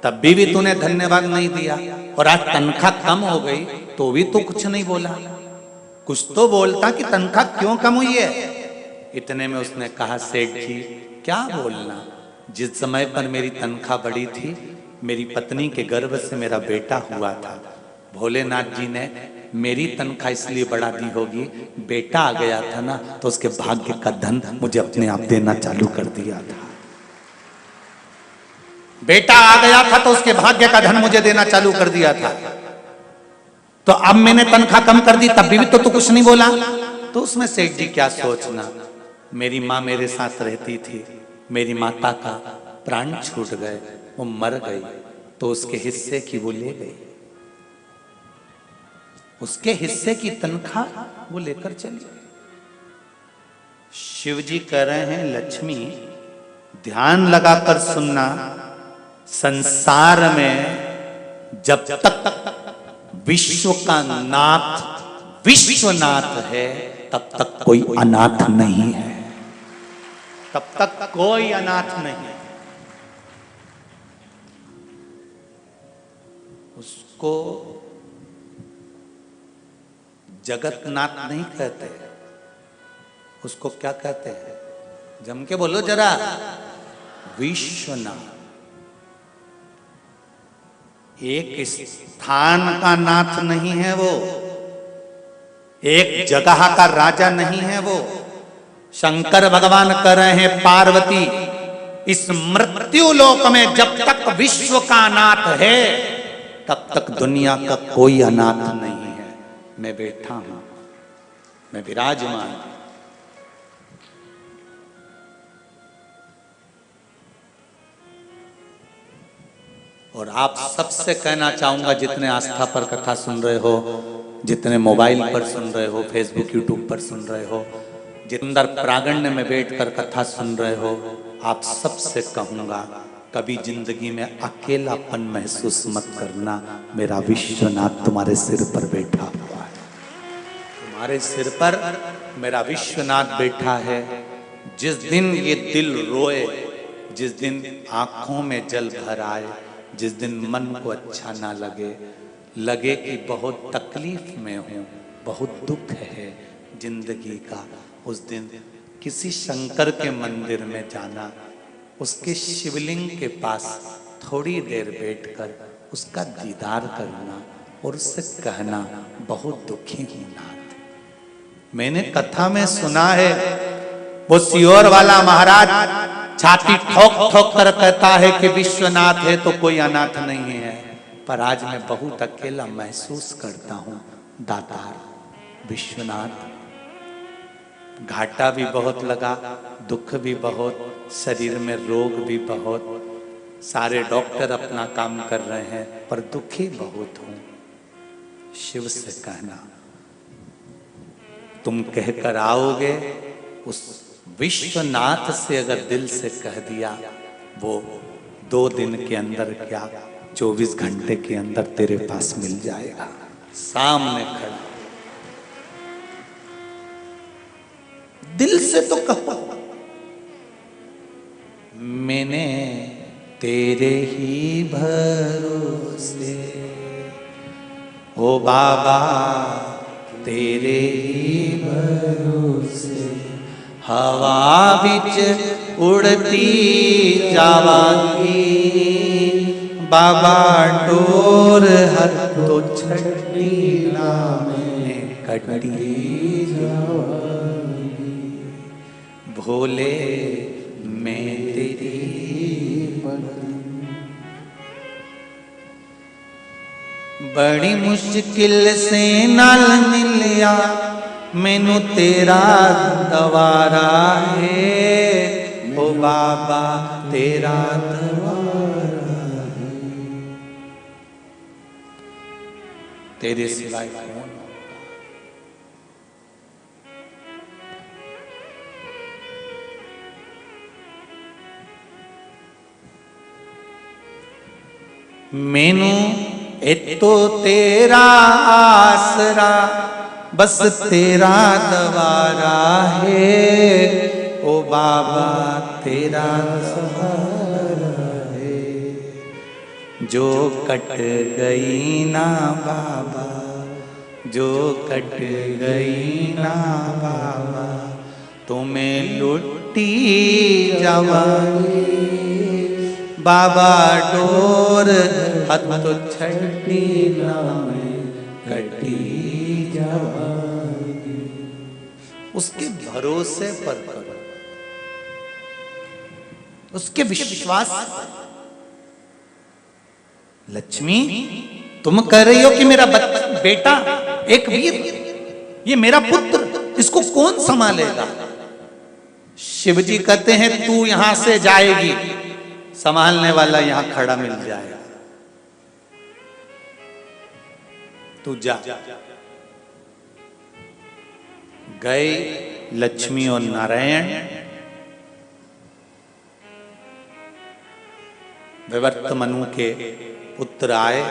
तब भी तूने धन्यवाद नहीं दिया, और आज तनख्वाह कम हो गई तो भी तू कुछ नहीं बोला, कुछ तो बोलता कि तनख्वाह क्यों कम हुई है। इतने में उसने कहा, सेठ जी क्या बोलना, जिस समय पर मेरी तनख्वाह बढ़ी थी मेरी पत्नी के गर्भ से मेरा बेटा हुआ था, भोलेनाथ जी ने मेरी तनख्वाह इसलिए बढ़ा दी होगी, बेटा आ गया था ना तो उसके भाग्य का धन मुझे अपने आप देना चालू कर दिया था। बेटा आ गया था तो उसके भाग्य का धन मुझे देना चालू कर दिया था, तो अब मैंने तनख्वाह कम कर दी तब भी तो तू कुछ नहीं बोला। तो उसमें सेठ जी क्या सोचना, मेरी माँ मेरे साथ रहती थी, मेरी माता का प्राण छूट गए, वो मर गई, तो उसके हिस्से की वो ले गई, उसके हिस्से की तनख्वाह वो लेकर चली गई। शिव जी कह रहे हैं, लक्ष्मी ध्यान लगाकर सुनना, संसार में जब तक विश्व का नाथ विश्वनाथ है तब तक कोई अनाथ नहीं है, तब तक कोई अनाथ नहीं। उसको जगतनाथ नहीं कहते, उसको क्या कहते हैं? जम के बोलो जरा, विश्वनाथ। एक स्थान का नाथ नहीं है वो, एक जगह का राजा नहीं है वो। शंकर भगवान कह रहे हैं पार्वती, इस मृत्यु लोक में जब तक विश्व का नाथ है तब तक दुनिया का कोई अनाथ नहीं है। मैं बैठा हूं, मैं विराजमान हूं। और आप सबसे कहना चाहूंगा, जितने आस्था पर कथा सुन रहे हो, जितने मोबाइल पर सुन रहे हो, फेसबुक यूट्यूब पर सुन रहे हो, जितने प्रांगण में बैठकर कथा सुन रहे हो, आप सबसे कहूंगा, कभी जिंदगी में अकेलापन महसूस मत करना। मेरा विश्वनाथ तुम्हारे सिर पर बैठा हुआ है, तुम्हारे सिर पर मेरा विश्वनाथ बैठा है। जिस दिन ये दिल रोए, जिस दिन आंखों में जल भर आए, जिस दिन मन को अच्छा ना लगे, लगे कि बहुत तकलीफ में हूं, बहुत दुख है जिंदगी का, उस दिन किसी शंकर के मंदिर में जाना, उसके शिवलिंग के पास थोड़ी देर बैठकर उसका दीदार करना और उससे कहना, बहुत दुखी हूं नाथ। मैंने कथा में सुना है, वो सियोर वाला महाराज छाती ठोक ठोक कर कहता है कि विश्वनाथ है तो कोई अनाथ नहीं है, पर आज मैं बहुत अकेला महसूस करता हूं दातार विश्वनाथ। घाटा भी बहुत लगा, दुख भी बहुत, शरीर में रोग भी बहुत, सारे डॉक्टर अपना काम कर रहे हैं, पर दुखी बहुत हूं। शिव से कहना, तुम कहकर आओगे, उस विश्वनाथ से अगर दिल से कह दिया, वो 2 दिन के अंदर क्या 24 घंटे के अंदर तेरे पास मिल जाएगा, सामने खड़ा। दिल से तो कहो, मैंने तेरे ही भरोसे, ओ बाबा तेरे ही भरोसे, हवा बिच उड़ती जावांगी, बाबा डोर हर तो छड़ी में कटी जावांगी, भोले मैं तेरी बड़ी मुश्किल से नाल मिलिया, मैनू तेरा दवारा है, ओ बाबा तेरा दवारा है, तेरे सिवाय कौन? मैनू एतो तेरा आसरा, बस तेरा दवारा है, ओ बाबा तेरा सहारा है, जो कट गई ना बाबा, जो कट गई ना बाबा, तुम्हें लुटी जवानी, बाबा डोर हथ तो छठी नामे कटी जावांगी। उसके भरोसे पर करो, उसके विश्वास पर। लक्ष्मी तुम कह रही हो कि मेरा बेटा एक वीर, ये मेरा पुत्र, इसको कौन संभालेगा? शिव जी कहते हैं तू यहां से जाएगी, संभालने वाला यहां खड़ा मिल जाएगा, तू जा। गए लक्ष्मी और नारायण, विवर्त मनु के पुत्र आए,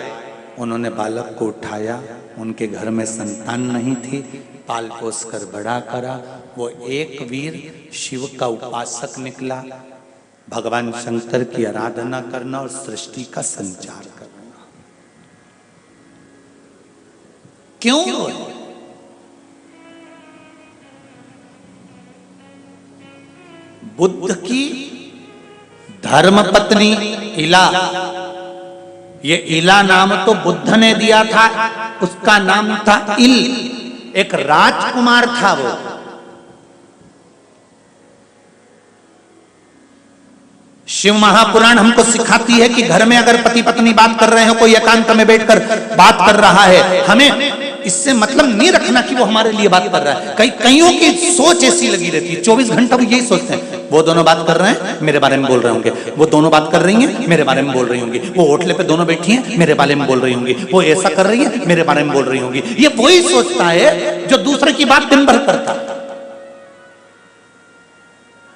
उन्होंने बालक को उठाया, उनके घर में संतान नहीं थी, पाल पोस कर बड़ा करा। वो एक वीर शिव का उपासक निकला, भगवान शंकर की आराधना करना और सृष्टि का संचार करना। क्यों रोए? बुद्ध की धर्मपत्नी इला, ये इला नाम तो बुद्ध ने दिया था, उसका नाम था इल, एक राजकुमार था वो। शिव महापुराण हमको सिखाती है कि घर में अगर पति पत्नी बात कर रहे हो, कोई एकांत में बैठकर बात कर रहा है, हमें इससे मतलब नहीं रखना कि वो हमारे लिए बात कर रहा है। कईयों की सोच ऐसी लगी रहती है, 24 घंटा वो यही सोचते हैं, वो दोनों बात कर रहे हैं मेरे बारे में बोल रहे होंगे, वो दोनों बात कर रही हैं मेरे बारे में बोल रही होंगी, वो होटल पे दोनों बैठी हैं मेरे बारे में बोल रही होंगी, वो ऐसा कर रही है मेरे बारे में बोल रही होंगी। ये वही सोचता है जो दूसरे की बात दिन भर करता है।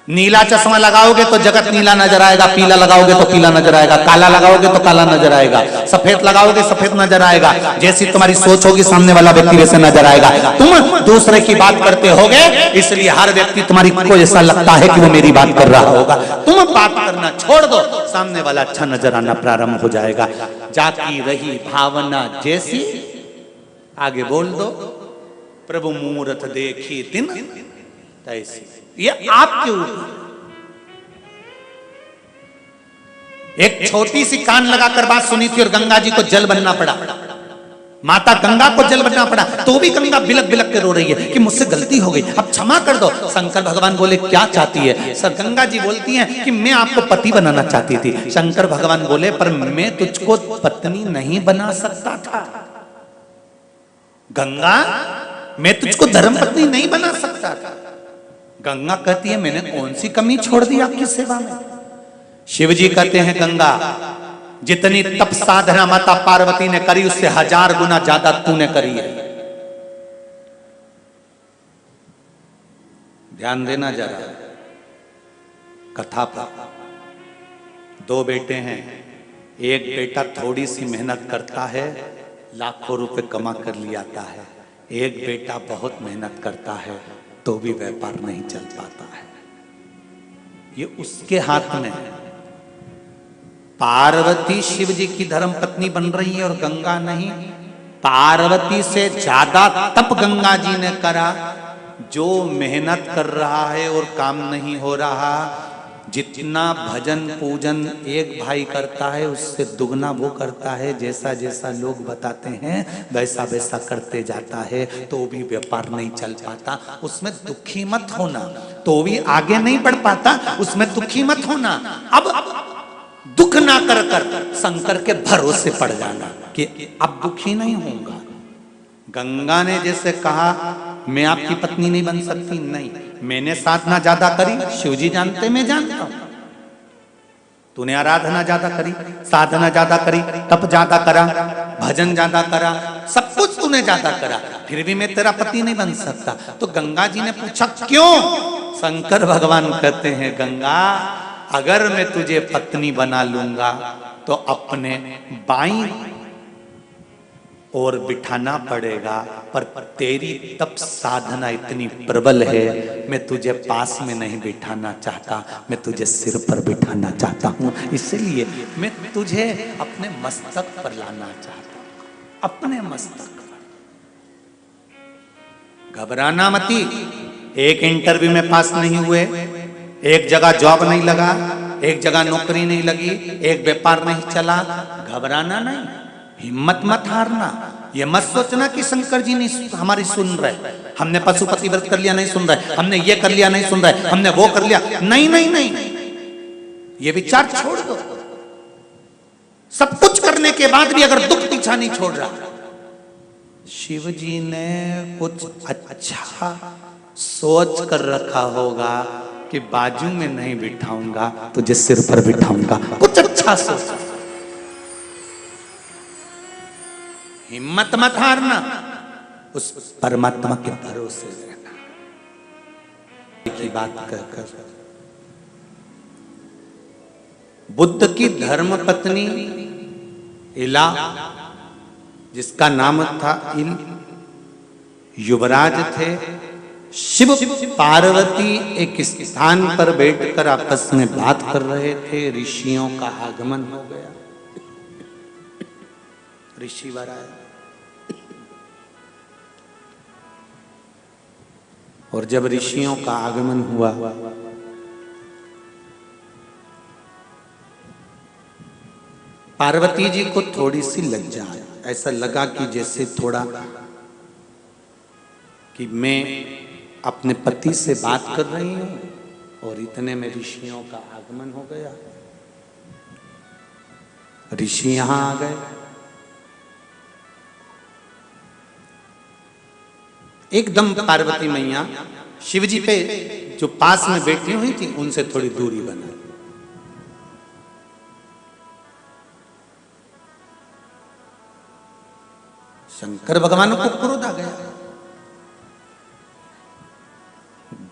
नीला चश्मा लगाओगे तो जगत नीला नजर आएगा, पीला लगाओगे तो पीला नजर आएगा, काला लगाओगे तो काला नजर आएगा, सफेद लगाओगे सफेद नजर आएगा। जैसी तुम्हारी सोच होगी सामने वाला व्यक्ति वैसे नजर आएगा। तुम दूसरे की बात करते होगे, इसलिए हर व्यक्ति तुम्हारी को ऐसा लगता है कि वो मेरी बात कर रहा होगा। तुम बात करना छोड़ दो, सामने वाला अच्छा नजर आना प्रारंभ हो जाएगा। जाती रही भावना जैसी, आगे बोल दो, प्रभु मूरत देखी दिन तैसी। ये आपके ऊपर। एक छोटी सी कान लगाकर बात सुनी थी और गंगा जी को जल बनना पड़ा, माता गंगा को जल बनना पड़ा, तो भी गंगा बिलक बिलक के रो रही है कि मुझसे गलती हो गई, अब क्षमा कर दो। शंकर भगवान बोले क्या चाहती है? सर गंगा जी बोलती हैं कि मैं आपको पति बनाना चाहती थी। शंकर भगवान बोले पर मैं तुझको पत्नी नहीं बना सकता था गंगा, मैं तुझको धर्मपत्नी नहीं बना सकता था। गंगा कहती है मैंने कौन सी कमी छोड़ दी आपकी सेवा में? शिव जी कहते हैं गंगा, जितनी तप साधना माता पार्वती ने करी उससे 1000 गुना ज्यादा तूने करी है। ध्यान देना जरा कथा पर। 2 बेटे हैं, एक बेटा थोड़ी सी मेहनत करता है, लाखों रुपए कमा कर ले आता है, एक बेटा बहुत मेहनत करता है तो भी व्यापार नहीं चल पाता है। ये उसके हाथ में है। पार्वती शिव जी की धर्म पत्नी बन रही है और गंगा नहीं। पार्वती से ज्यादा तप गंगा जी ने करा। जो मेहनत कर रहा है और काम नहीं हो रहा, जितना भजन पूजन एक भाई करता है उससे दुगना वो करता है। जैसा जैसा लोग बताते हैं वैसा वैसा करते जाता है तो भी व्यापार नहीं चल पाता। उसमें दुखी मत होना, तो भी आगे नहीं बढ़ पाता, उसमें दुखी मत होना। अब दुख ना कर कर शंकर के भरोसे पड़ जाना कि अब दुखी नहीं होऊंगा। गंगा ने जैसे कहा मैं आपकी पत्नी नहीं बन सकती, नहीं, मैंने साधना ज्यादा करी, शिवजी जानते मैं जानता हूं। तूने आराधना ज्यादा करी, साधना ज्यादा करी, तप ज्यादा करा, भजन ज्यादा करा, सब कुछ तूने ज्यादा करा, फिर भी मैं तेरा पति नहीं बन सकता। तो गंगा जी ने पूछा क्यों? शंकर भगवान कहते हैं गंगा, अगर मैं तुझे पत्नी बना लूंगा तो अपने बाईं और बिठाना पड़ेगा, पर तेरी तप साधना इतनी प्रबल है मैं तुझे पास में नहीं बिठाना चाहता, मैं तुझे सिर पर बिठाना चाहता हूं, इसलिए मैं तुझे अपने मस्तक पर लाना चाहता हूं, अपने मस्तक पर। घबराना मती। एक इंटरव्यू में पास नहीं हुए, एक जगह जॉब नहीं लगा, एक जगह नौकरी नहीं लगी, एक व्यापार नहीं चला, घबराना नहीं, हिम्मत मत हारना। ये मत सोचना कि शंकर जी नहीं हमारी सुन रहे, हमने पशुपति व्रत कर लिया नहीं सुन रहे, हमने ये कर लिया नहीं सुन रहे, हमने वो कर लिया नहीं नहीं नहीं, ये विचार छोड़ दो। सब कुछ करने के बाद भी अगर दुख पीछा नहीं छोड़ रहा, शिव जी ने कुछ अच्छा सोच कर रखा होगा कि बाजू में नहीं बिठाऊंगा तुझे सिर पर बिठाऊंगा, कुछ अच्छा सोच। हिम्मत मत हारना, उस परमात्मा के भरोसे रहना। की बात कर बुद्ध की धर्म पत्नी इला, जिसका नाम था इल, युवराज थे। शिव पार्वती एक स्थान पर बैठकर आपस में बात कर रहे थे, ऋषियों का आगमन हो गया। ऋषिवर आए, और जब ऋषियों का आगमन हुआ पार्वती जी को थोड़ी सी लज्जा आई। ऐसा लगा कि जैसे थोड़ा कि मैं अपने पति से बात कर रही हूं और इतने में ऋषियों का आगमन हो गया। ऋषि यहां आ गए। एकदम पार्वती मैया शिव जी पे जो पास में बैठी हुई थी उनसे थोड़ी दूरी बनाई। शंकर भगवान को क्रोध आ गया।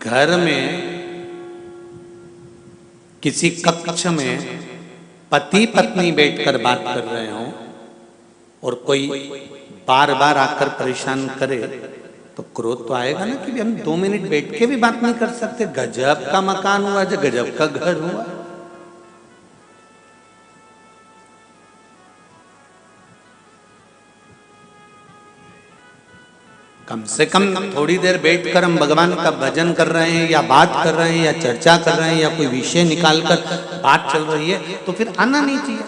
घर में किसी कक्ष में पति पत्नी बैठकर बात कर रहे हो और कोई बार बार आकर परेशान करे तो क्रोध तो आएगा ना कि हम 2 मिनट बैठ के भी बात नहीं कर सकते। गजब का मकान हुआ, जो गजब का घर हुआ। कम से कम थोड़ी देर बैठकर हम भगवान का भजन कर रहे हैं या बात कर रहे हैं या चर्चा कर रहे हैं या कोई विषय निकालकर बात चल रही है तो फिर आना नहीं चाहिए।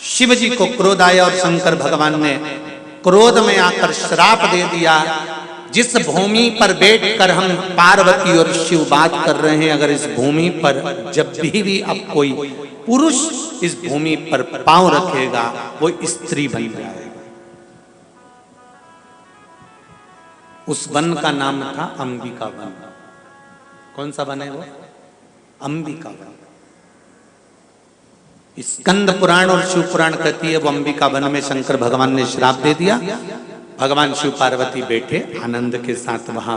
शिव जी को क्रोध आया और शंकर भगवान ने क्रोध में आकर श्राप दे दिया। जिस भूमि पर बैठकर हम पार्वती और शिव बात कर रहे हैं, अगर इस भूमि पर जब भी अब कोई पुरुष इस भूमि पर पांव रखेगा वो स्त्री बन जाएगा। उस वन का नाम था अंबिका वन। कौन सा वन है वो? अंबिका वन। स्कंद पुराण और शिव पुराण कहती है वो अंबिका वन में शंकर भगवान ने श्राप दे दिया। भगवान शिव पार्वती बैठे आनंद के साथ वहां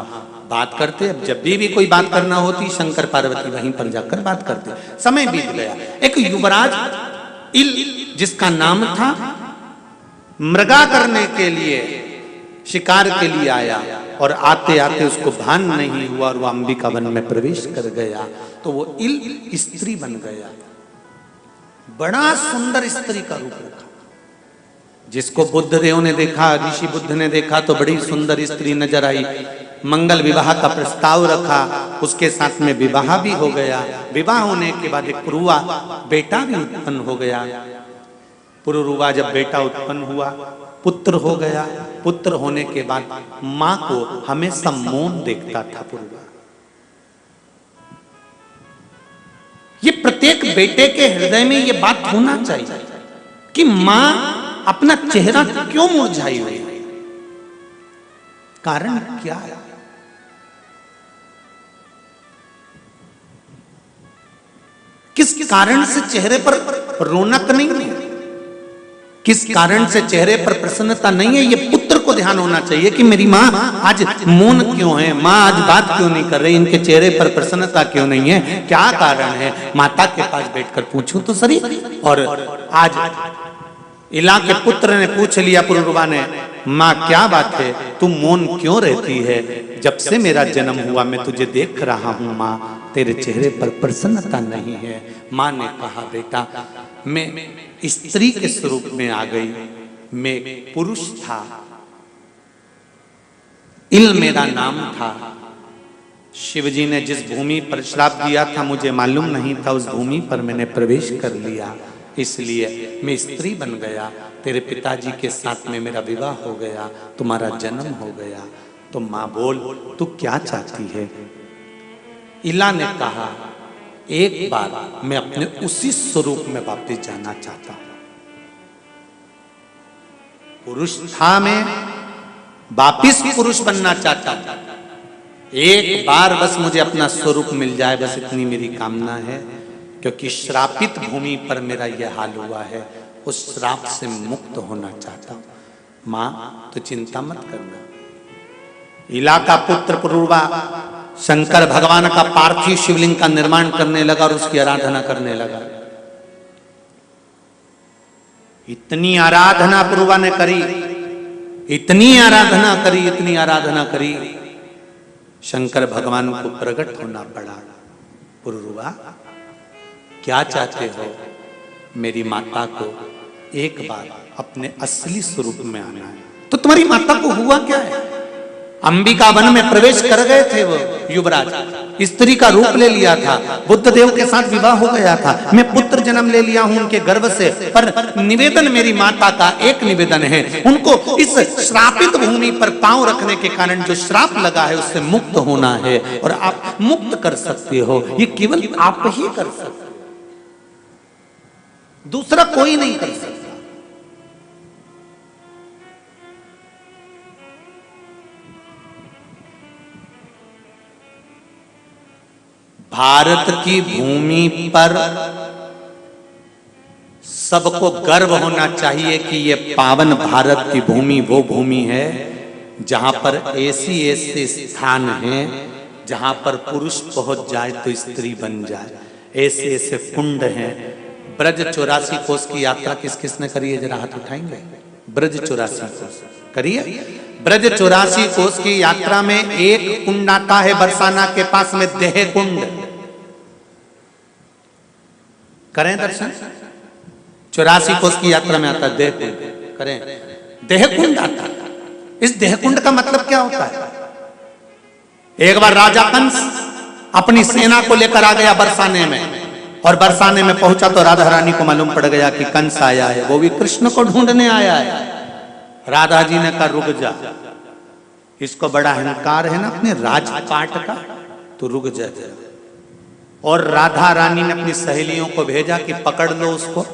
बात करते। अब जब भी कोई बात करना होती शंकर पार्वती वहीं पर जाकर बात करते। समय बीत गया। एक युवराज इल जिसका नाम था मृगा करने के लिए, शिकार के लिए आया और आते आते उसको भान नहीं हुआ और वो अंबिका वन में प्रवेश कर गया तो वो इल स्त्री बन गया। बड़ा सुंदर स्त्री का रूप रखा। जिसको बुद्ध देव ने देखा, ऋषि बुद्ध ने देखा तो बड़ी सुंदर स्त्री नजर आई। मंगल विवाह का प्रस्ताव रखा, उसके साथ में विवाह भी हो गया। विवाह होने के बाद एक पुरुवा बेटा भी उत्पन्न हो गया। पुरुवा जब बेटा उत्पन्न हुआ पुत्र हो गया। पुत्र होने के बाद मां को हमेशा मौन देखता था पुरुवा। ये प्रत्येक बेटे के हृदय में ये बात होना चाहिए कि मां अपना चेहरा क्यों मुरझाई हुई है, कारण क्या है। किस कारण से चेहरे पर रौनक नहीं है, किस कारण से चेहरे पर प्रसन्नता नहीं है, ये पुत्र को ध्यान होना चाहिए कि मेरी माँ आज मौन क्यों है, माँ आज बात क्यों नहीं कर रही, इनके चेहरे पर प्रसन्नता क्यों नहीं है, क्या कारण है। माता के पास बैठकर पूछूं तो सही। और आज इला के पुत्र ने पूछ लिया पुरुवा ने, माँ क्या बात है, तू मौन क्यों रहती है। जब से मेरा जन्म हुआ मैं तुझे देख रहा हूँ माँ, तेरे चेहरे पर प्रसन्नता नहीं है। माँ ने कहा बेटा मैं स्त्री के स्वरूप में आ गई, मैं पुरुष था, इल मेरा नाम था। शिव जी ने जिस भूमि पर श्राप दिया था मुझे मालूम नहीं था, उस भूमि पर मैंने प्रवेश कर लिया, इसलिए मैं स्त्री बन गया। तेरे पिताजी के साथ में मेरा विवाह हो गया, तुम्हारा जन्म हो गया। तो माँ बोल तू क्या चाहती है। इला ने कहा एक बार मैं अपने उसी स्वरूप में वापस जाना चाहता हूं। पुरुष था मैं, वापिस पुरुष बनना चाहता हूं। एक बार बस मुझे अपना स्वरूप मिल जाए, बस इतनी मेरी कामना है। क्योंकि श्रापित भूमि पर मेरा यह हाल हुआ है, उस श्राप से मुक्त होना चाहता हूं। मां तो चिंता मत करना। इला का पुत्र पुरुवा शंकर भगवान का पार्थिव शिवलिंग का निर्माण करने लगा और उसकी आराधना करने लगा। इतनी आराधना पुरुवा ने करी, इतनी आराधना करी, इतनी आराधना करी, शंकर भगवान को प्रकट होना पड़ा। पुरुवा क्या चाहते हो। मेरी माता को एक बार अपने असली स्वरूप में आना है। तो तुम्हारी माता को हुआ क्या है, अंबिका वन में प्रवेश कर गए थे वो, युवराज, स्त्री का रूप ले लिया था, बुद्ध देव के साथ विवाह हो गया था, मैं पुत्र जन्म ले लिया हूं उनके गर्भ से, पर निवेदन मेरी माता का एक निवेदन है, उनको इस श्रापित भूमि पर पांव रखने के कारण जो श्राप लगा है उससे मुक्त होना है, और आप मुक्त कर सकते हो, ये केवल आप ही कर सकते हो, दूसरा कोई नहीं कर सकता। भारत की भूमि पर सबको गर्व होना चाहिए कि ये पावन भारत की भूमि वो भूमि है जहां पर ऐसे स्थान हैं जहां पर पुरुष पहुंच जाए तो स्त्री बन जाए, ऐसे कुंड हैं। ब्रज 84 कोस की यात्रा किस किसने करी है, जरा हाथ उठाएंगे। ब्रज 84 कोस करिए। ब्रज 84 कोस की यात्रा में एक कुंड आता है बरसाना के पास में, देह कुंड। करें दर्शन, 84 कोस की यात्रा में आता है देह कुंड, करें। देह कुंड आता है। इस देह कुंड का मतलब क्या होता है? एक बार राजा कंस अपनी सेना को लेकर आ गया बरसाने में, और बरसाने में पहुंचा तो राधा रानी को मालूम पड़ गया कि कंस आया है, वो भी कृष्ण को ढूंढने आया है। राधा जी ने कहा रुक जा, इसको बड़ा अहंकार है ना अपने राजपाट का, तो रुक जा। और राधा रानी ने अपनी सहेलियों को भेजा कि पकड़ लो उसको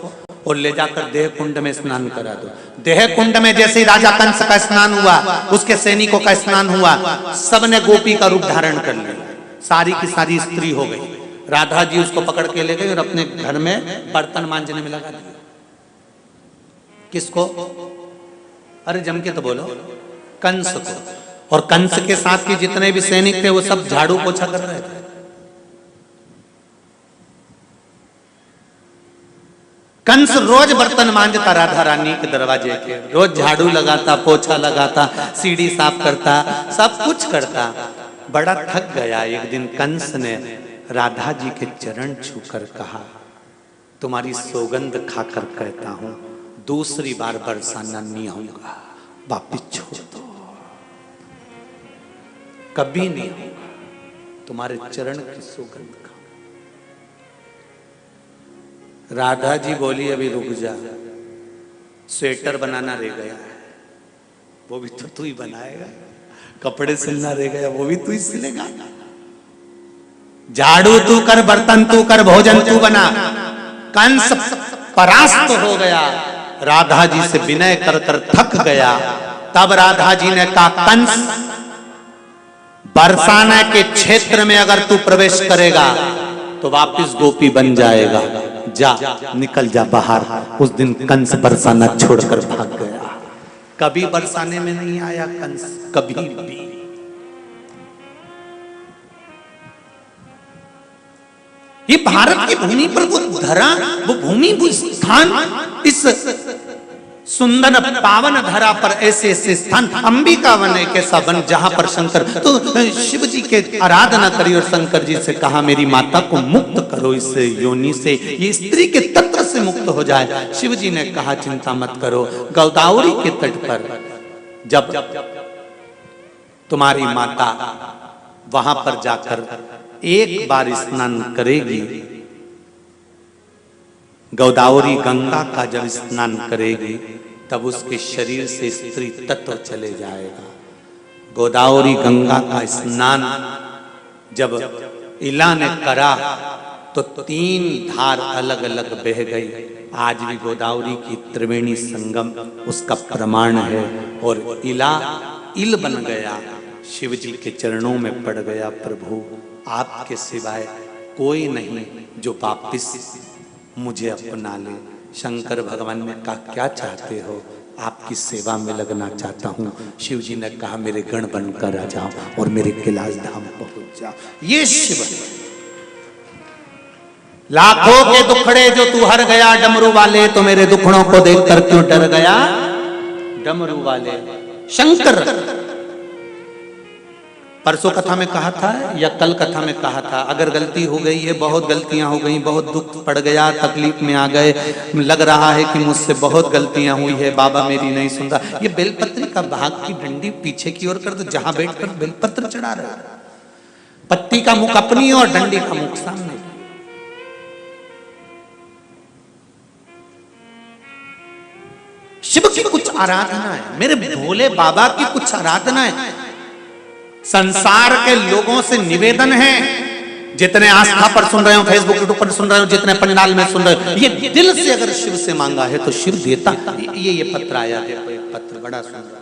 और ले जाकर देह कुंड में स्नान करा दो। देह कुंड में जैसे ही राजा कंस का स्नान हुआ, उसके सैनिकों का स्नान हुआ, सबने गोपी का रूप धारण कर लिया, सारी की सारी स्त्री हो गई। राधा जी उसको पकड़ के ले गई और अपने घर में बर्तन मांजने में लगा दिया। किसको? अरे जम के तो बोलो, कंस को। और कंस के साथ के जितने भी सैनिक थे वो सब झाड़ू पोछा कर रहे थे। कंस रोज बर्तन मांजता राधा रानी के दरवाजे के, रोज झाड़ू लगाता, पोछा लगाता, सीढ़ी साफ करता, सब कुछ करता। बड़ा थक गया। एक दिन कंस ने राधा जी के चरण छूकर कहा, तुम्हारी सौगंध खाकर कहता हूं दूसरी बार बरसाना नहीं आऊंगा, वापिस छोड़ दो, कभी नहीं आऊंगा, तुम्हारे चरण की सौगंध खा। राधा जी बोली अभी रुक जा, स्वेटर बनाना रह गया है, वो भी तो तू ही बनाएगा, कपड़े सिलना रह गया, वो भी तू ही सिलेगा, झाड़ू तू कर, बर्तन तू कर, भोजन तू बना। कंस परास्त हो गया, राधा जी से विनय कर कर थक गया। तब राधा जी ने कहा, कंस बरसाना के क्षेत्र में अगर तू प्रवेश करेगा तो वापिस गोपी बन जाएगा, जा निकल जा बाहर। उस दिन कंस बरसाना छोड़कर भाग गया, कभी बरसाने में नहीं आया कंस, कभी भी। ये भारत की भूमि पर वो धरा, वो भूमि, वो स्थान, इस सुंदर पावन धरा पर ऐसे ऐसे स्थान। अंबिका वन एक ऐसा वन जहां पर शंकर, तो शिव जी के आराधना करी और शंकर जी से कहा मेरी माता को मुक्त करो इस योनि से, ये स्त्री के तत्व से मुक्त हो जाए। शिव जी ने कहा चिंता मत करो, गोदावरी के तट पर जब तुम्हारी माता वहां पर जाकर एक बार स्नान करेगी, गोदावरी गंगा का जब स्नान करेगी तब उसके शरीर से स्त्री तत्व चले जाएगा। गोदावरी गंगा का स्नान जब इला ने करा तो 3 धार अलग अलग बह गई। आज भी गोदावरी की त्रिवेणी संगम उसका प्रमाण है। और इला इल बन गया, शिव जी के चरणों में पड़ गया, प्रभु आपके सिवाय कोई नहीं जो वापिस मुझे अपना ले। शंकर भगवान ने कहा क्या चाहते हो? आपकी सेवा में लगना चाहता हूँ। शिव जी ने कहा मेरे गण बनकर आ जाओ और मेरे कैलाश धाम पहुंच जाओ। ये शिव लाखों के दुखड़े जो तू हर गया डमरू वाले, तो मेरे दुखड़ों को देखकर क्यों डर गया डमरू वाले। शंकर परसों कथा में कहा था या कल कथा में कहा था, अगर गलती हो गई है, बहुत गलतियां हो गई, बहुत दुख पड़ गया, तकलीफ में आ गए, लग रहा है कि मुझसे बहुत गलतियां हुई है, बाबा मेरी नहीं सुन रहा, ये बेलपत्री का भाग की डंडी पीछे की ओर कर दो, जहां बैठकर बेलपत्र चढ़ा रहा। पत्ती का मुख अपनी और डंडी का मुख सामने। शिव की कुछ आराधना है, मेरे भोले बाबा की कुछ आराधना है। संसार के लोगों से निवेदन है, जितने आस्था पर सुन रहे हो, फेसबुक यूट्यूब पर सुन रहे हो, जितने पंडाल में सुन रहे हो, ये दिल से अगर शिव से मांगा है तो शिव देता। ये पत्र आया, देखो एक पत्र बड़ा सुंदर।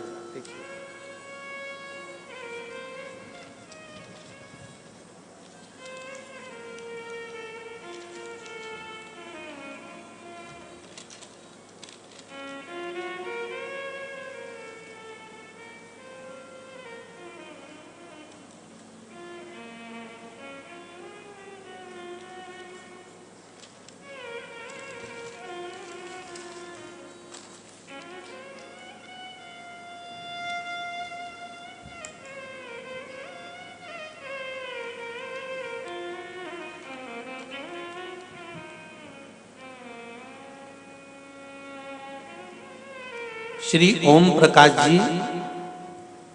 श्री ओम प्रकाश जी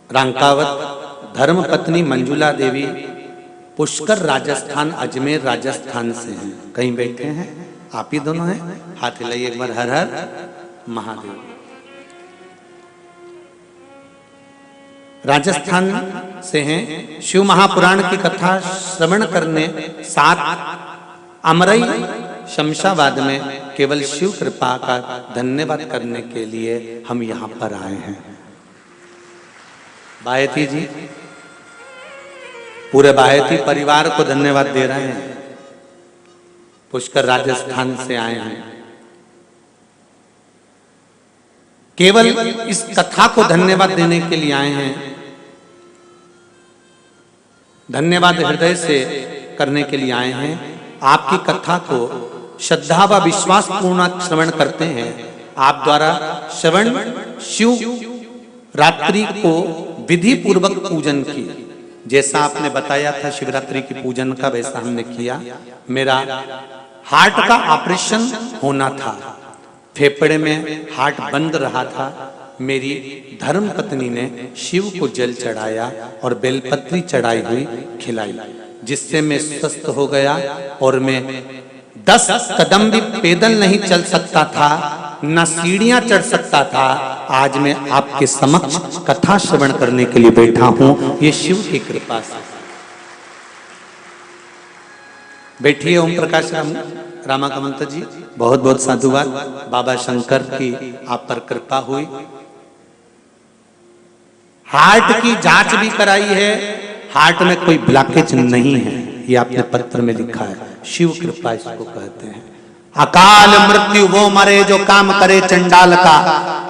रांकावत, धर्म पत्नी मंजुला देवी पुष्कर राजस्थान, अजमेर राजस्थान से हैं। कहीं बैठे हैं? आप ही दोनों हैं? हाथ हिलाइए एक बार, हर हर महादेव। राजस्थान से हैं। शिव महापुराण की कथा श्रवण करने साथ अमरई शमशाबाद में केवल शिव कृपा का धन्यवाद करने के लिए हम यहाँ पर आए हैं। बायती जी पूरे बायती परिवार को धन्यवाद दे रहे हैं। पुष्कर राजस्थान से आए हैं। केवल इस कथा को धन्यवाद देने के लिए आए हैं। धन्यवाद हृदय से करने के लिए आए हैं। आपकी कथा को श्रद्धा व विश्वास पूर्ण श्रवण करते हैं। आप द्वारा श्रवण शिव रात्रि को विधि पूर्वक पूजन की, जैसा आपने बताया था शिवरात्रि की पूजन का, वैसा हमने किया। मेरा हार्ट का ऑपरेशन होना था, फेफड़े में हार्ट बंद रहा था। मेरी धर्म पत्नी ने शिव को जल चढ़ाया और बेलपत्री चढ़ाई हुई खिलाई, जिससे मैं स्वस्थ हो गया और मैं 10 कदम भी पैदल नहीं चल सकता था, न सीढ़ियां चढ़ सकता था। आज मैं आपके समक्ष कथा श्रवण करने के लिए बैठा हूं, ये शिव की कृपा से। बैठिए ओम प्रकाश रामाकांत जी, बहुत बहुत साधुवाद। बाबा शंकर की आप पर कृपा हुई। हार्ट की जांच भी कराई है, हार्ट में कोई ब्लॉकेज नहीं है, ये आपने पत्र में लिखा है। शिव कृपा इसको कहते हैं। अकाल मृत्यु वो मरे जो काम करे चंडाल का,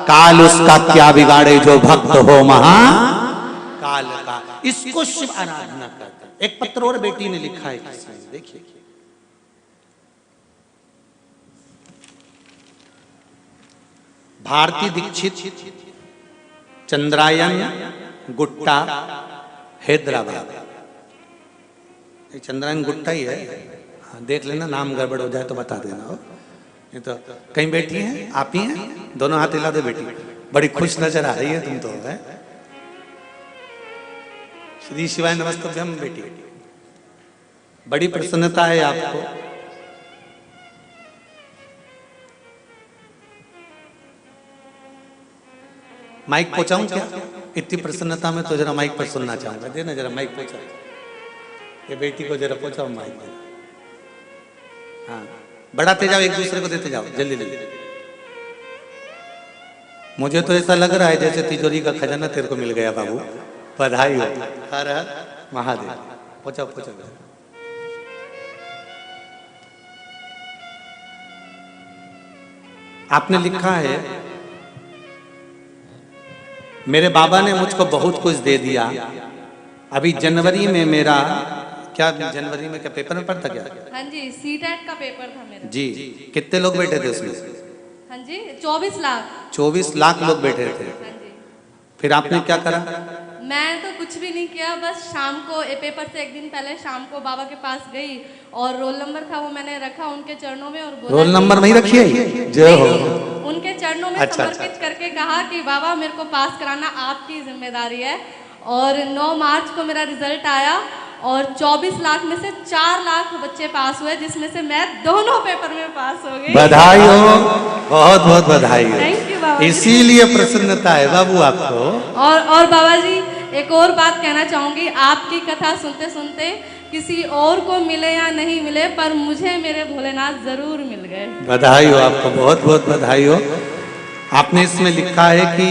काल उसका क्या बिगाड़े जो भक्त हो महा काल का। इसको शिव आराधना कहते हैं। एक पत्र और बेटी ने लिखा है, देखिए। भारती दीक्षित, चंद्रायन गुट्टा, हैदराबाद। चंद्रायन गुट्टा ही है, हाँ, देख लेना, नाम गड़बड़ हो जाए तो बता देना। हो ये तो कहीं बैठी हैं, आप ही हैं? दोनों हाथ हिला दो बेटी, बड़ी खुश नजर आ रही है तुम तो। है श्री शिवाय नमस्तुभ्यम बेटी, बड़ी प्रसन्नता है आपको। माइक पहुंचाऊं क्या? इतनी प्रसन्नता में तो जरा माइक पर सुनना चाहूंगा। देना जरा माइक पहुंचा, ये बेटी को जरा पहुंचाओ माइक। हाँ, बढ़ाते जाओ, एक दूसरे को देते जाओ, जल्दी जल्दी। मुझे तो ऐसा लग रहा है जैसे तिजोरी का खजाना तेरे को मिल गया बाबू। बधाई हो। हर हर महादेव। पहुंचाओ पहुंचाओ। आपने लिखा है, मेरे बाबा ने मुझको बहुत कुछ दे दिया। अभी जनवरी में मेरा क्या, जनवरी में क्या पेपर में पढ़ता क्या? हाँ जी, सीटेट का पेपर था मेरा जी। कितने लोग बैठे थे उसमें? हाँ जी, 24 लाख। 24 लाख लोग बैठे थे। हाँ जी। फिर आपने क्या करा? मैं तो कुछ भी नहीं किया, बस शाम को पेपर से एक दिन पहले शाम को बाबा के पास गई और रोल नंबर था वो मैंने रखा उनके चरणों में और बोला, रोल नंबर नहीं रखी है? जय हो। उनके चरणों में समर्पित करके कहा कि बाबा मेरे को पास कराना आपकी जिम्मेदारी है। और 9 मार्च को मेरा रिजल्ट आया और 24 लाख में से 4 लाख बच्चे पास हुए, जिसमें से मैं दोनों पेपर में पास हो गई। बधाई हो, बहुत बहुत बधाई हो। थैंक यू बाबा जी। इसीलिए प्रसन्नता है बाबू आपको। और बाबा जी एक और बात कहना चाहूँगी, आपकी कथा सुनते सुनते किसी और को मिले या नहीं मिले, पर मुझे मेरे भोलेनाथ जरूर मिल गए। बधाई हो आपको, बहुत बहुत बधाई हो। आपने इसमें लिखा है कि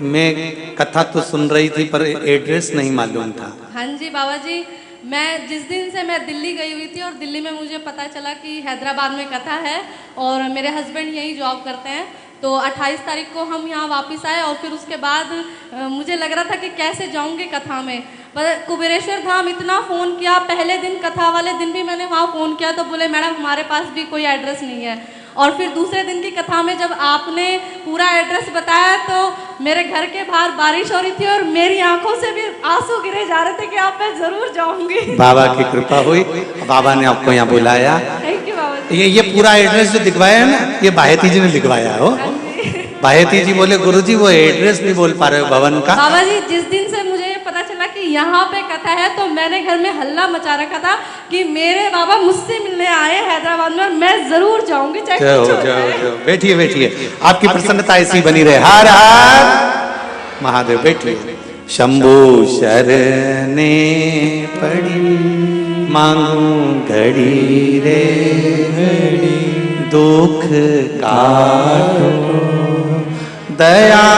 मैं कथा तो सुन रही थी पर एड्रेस नहीं मालूम था। हाँ जी बाबा जी, मैं जिस दिन से मैं दिल्ली गई हुई थी और दिल्ली में मुझे पता चला कि हैदराबाद में कथा है और मेरे हस्बैंड यहीं जॉब करते हैं, तो 28 तारीख को हम यहाँ वापस आए और फिर उसके बाद मुझे लग रहा था कि कैसे जाऊँगी कथा में, पर कुबेरेश्वर धाम इतना फ़ोन किया। पहले दिन कथा वाले दिन भी मैंने वहाँ फ़ोन किया तो बोले मैडम हमारे पास भी कोई एड्रेस नहीं है। और फिर दूसरे दिन की कथा में जब आपने पूरा एड्रेस बताया तो मेरे घर के बाहर बारिश हो रही थी और मेरी आंखों से भी आंसू गिरे जा रहे थे कि आप मैं जरूर जाऊंगी। बाबा की कृपा हुई, बाबा ने आपको यहाँ बुलाया। थैंक यू बाबा जी। ये पूरा एड्रेस जो दिखवाया है ना, ये बाहेती जी ने लिखवाया हो। बाहेती जी बोले गुरुजी वो एड्रेस नहीं बोल पा रहे हो भवन का। बाबा जी जिस दिन से मुझे पता चला कि यहाँ पे कथा है तो मैंने घर में हल्ला मचा रखा था कि मेरे बाबा मुझसे मिलने आए हैदराबाद में और मैं जरूर जाऊंगी चाहे जाओ कुछ हो जाओ जाए। जाओ, बैठिए बैठिए, आपकी प्रसन्नता ऐसी बनी रहे। हर हर महादेव, बैठिए। शंभु शरणे पड़ी मांगू घड़ी रे घड़ी, दुख काटो दया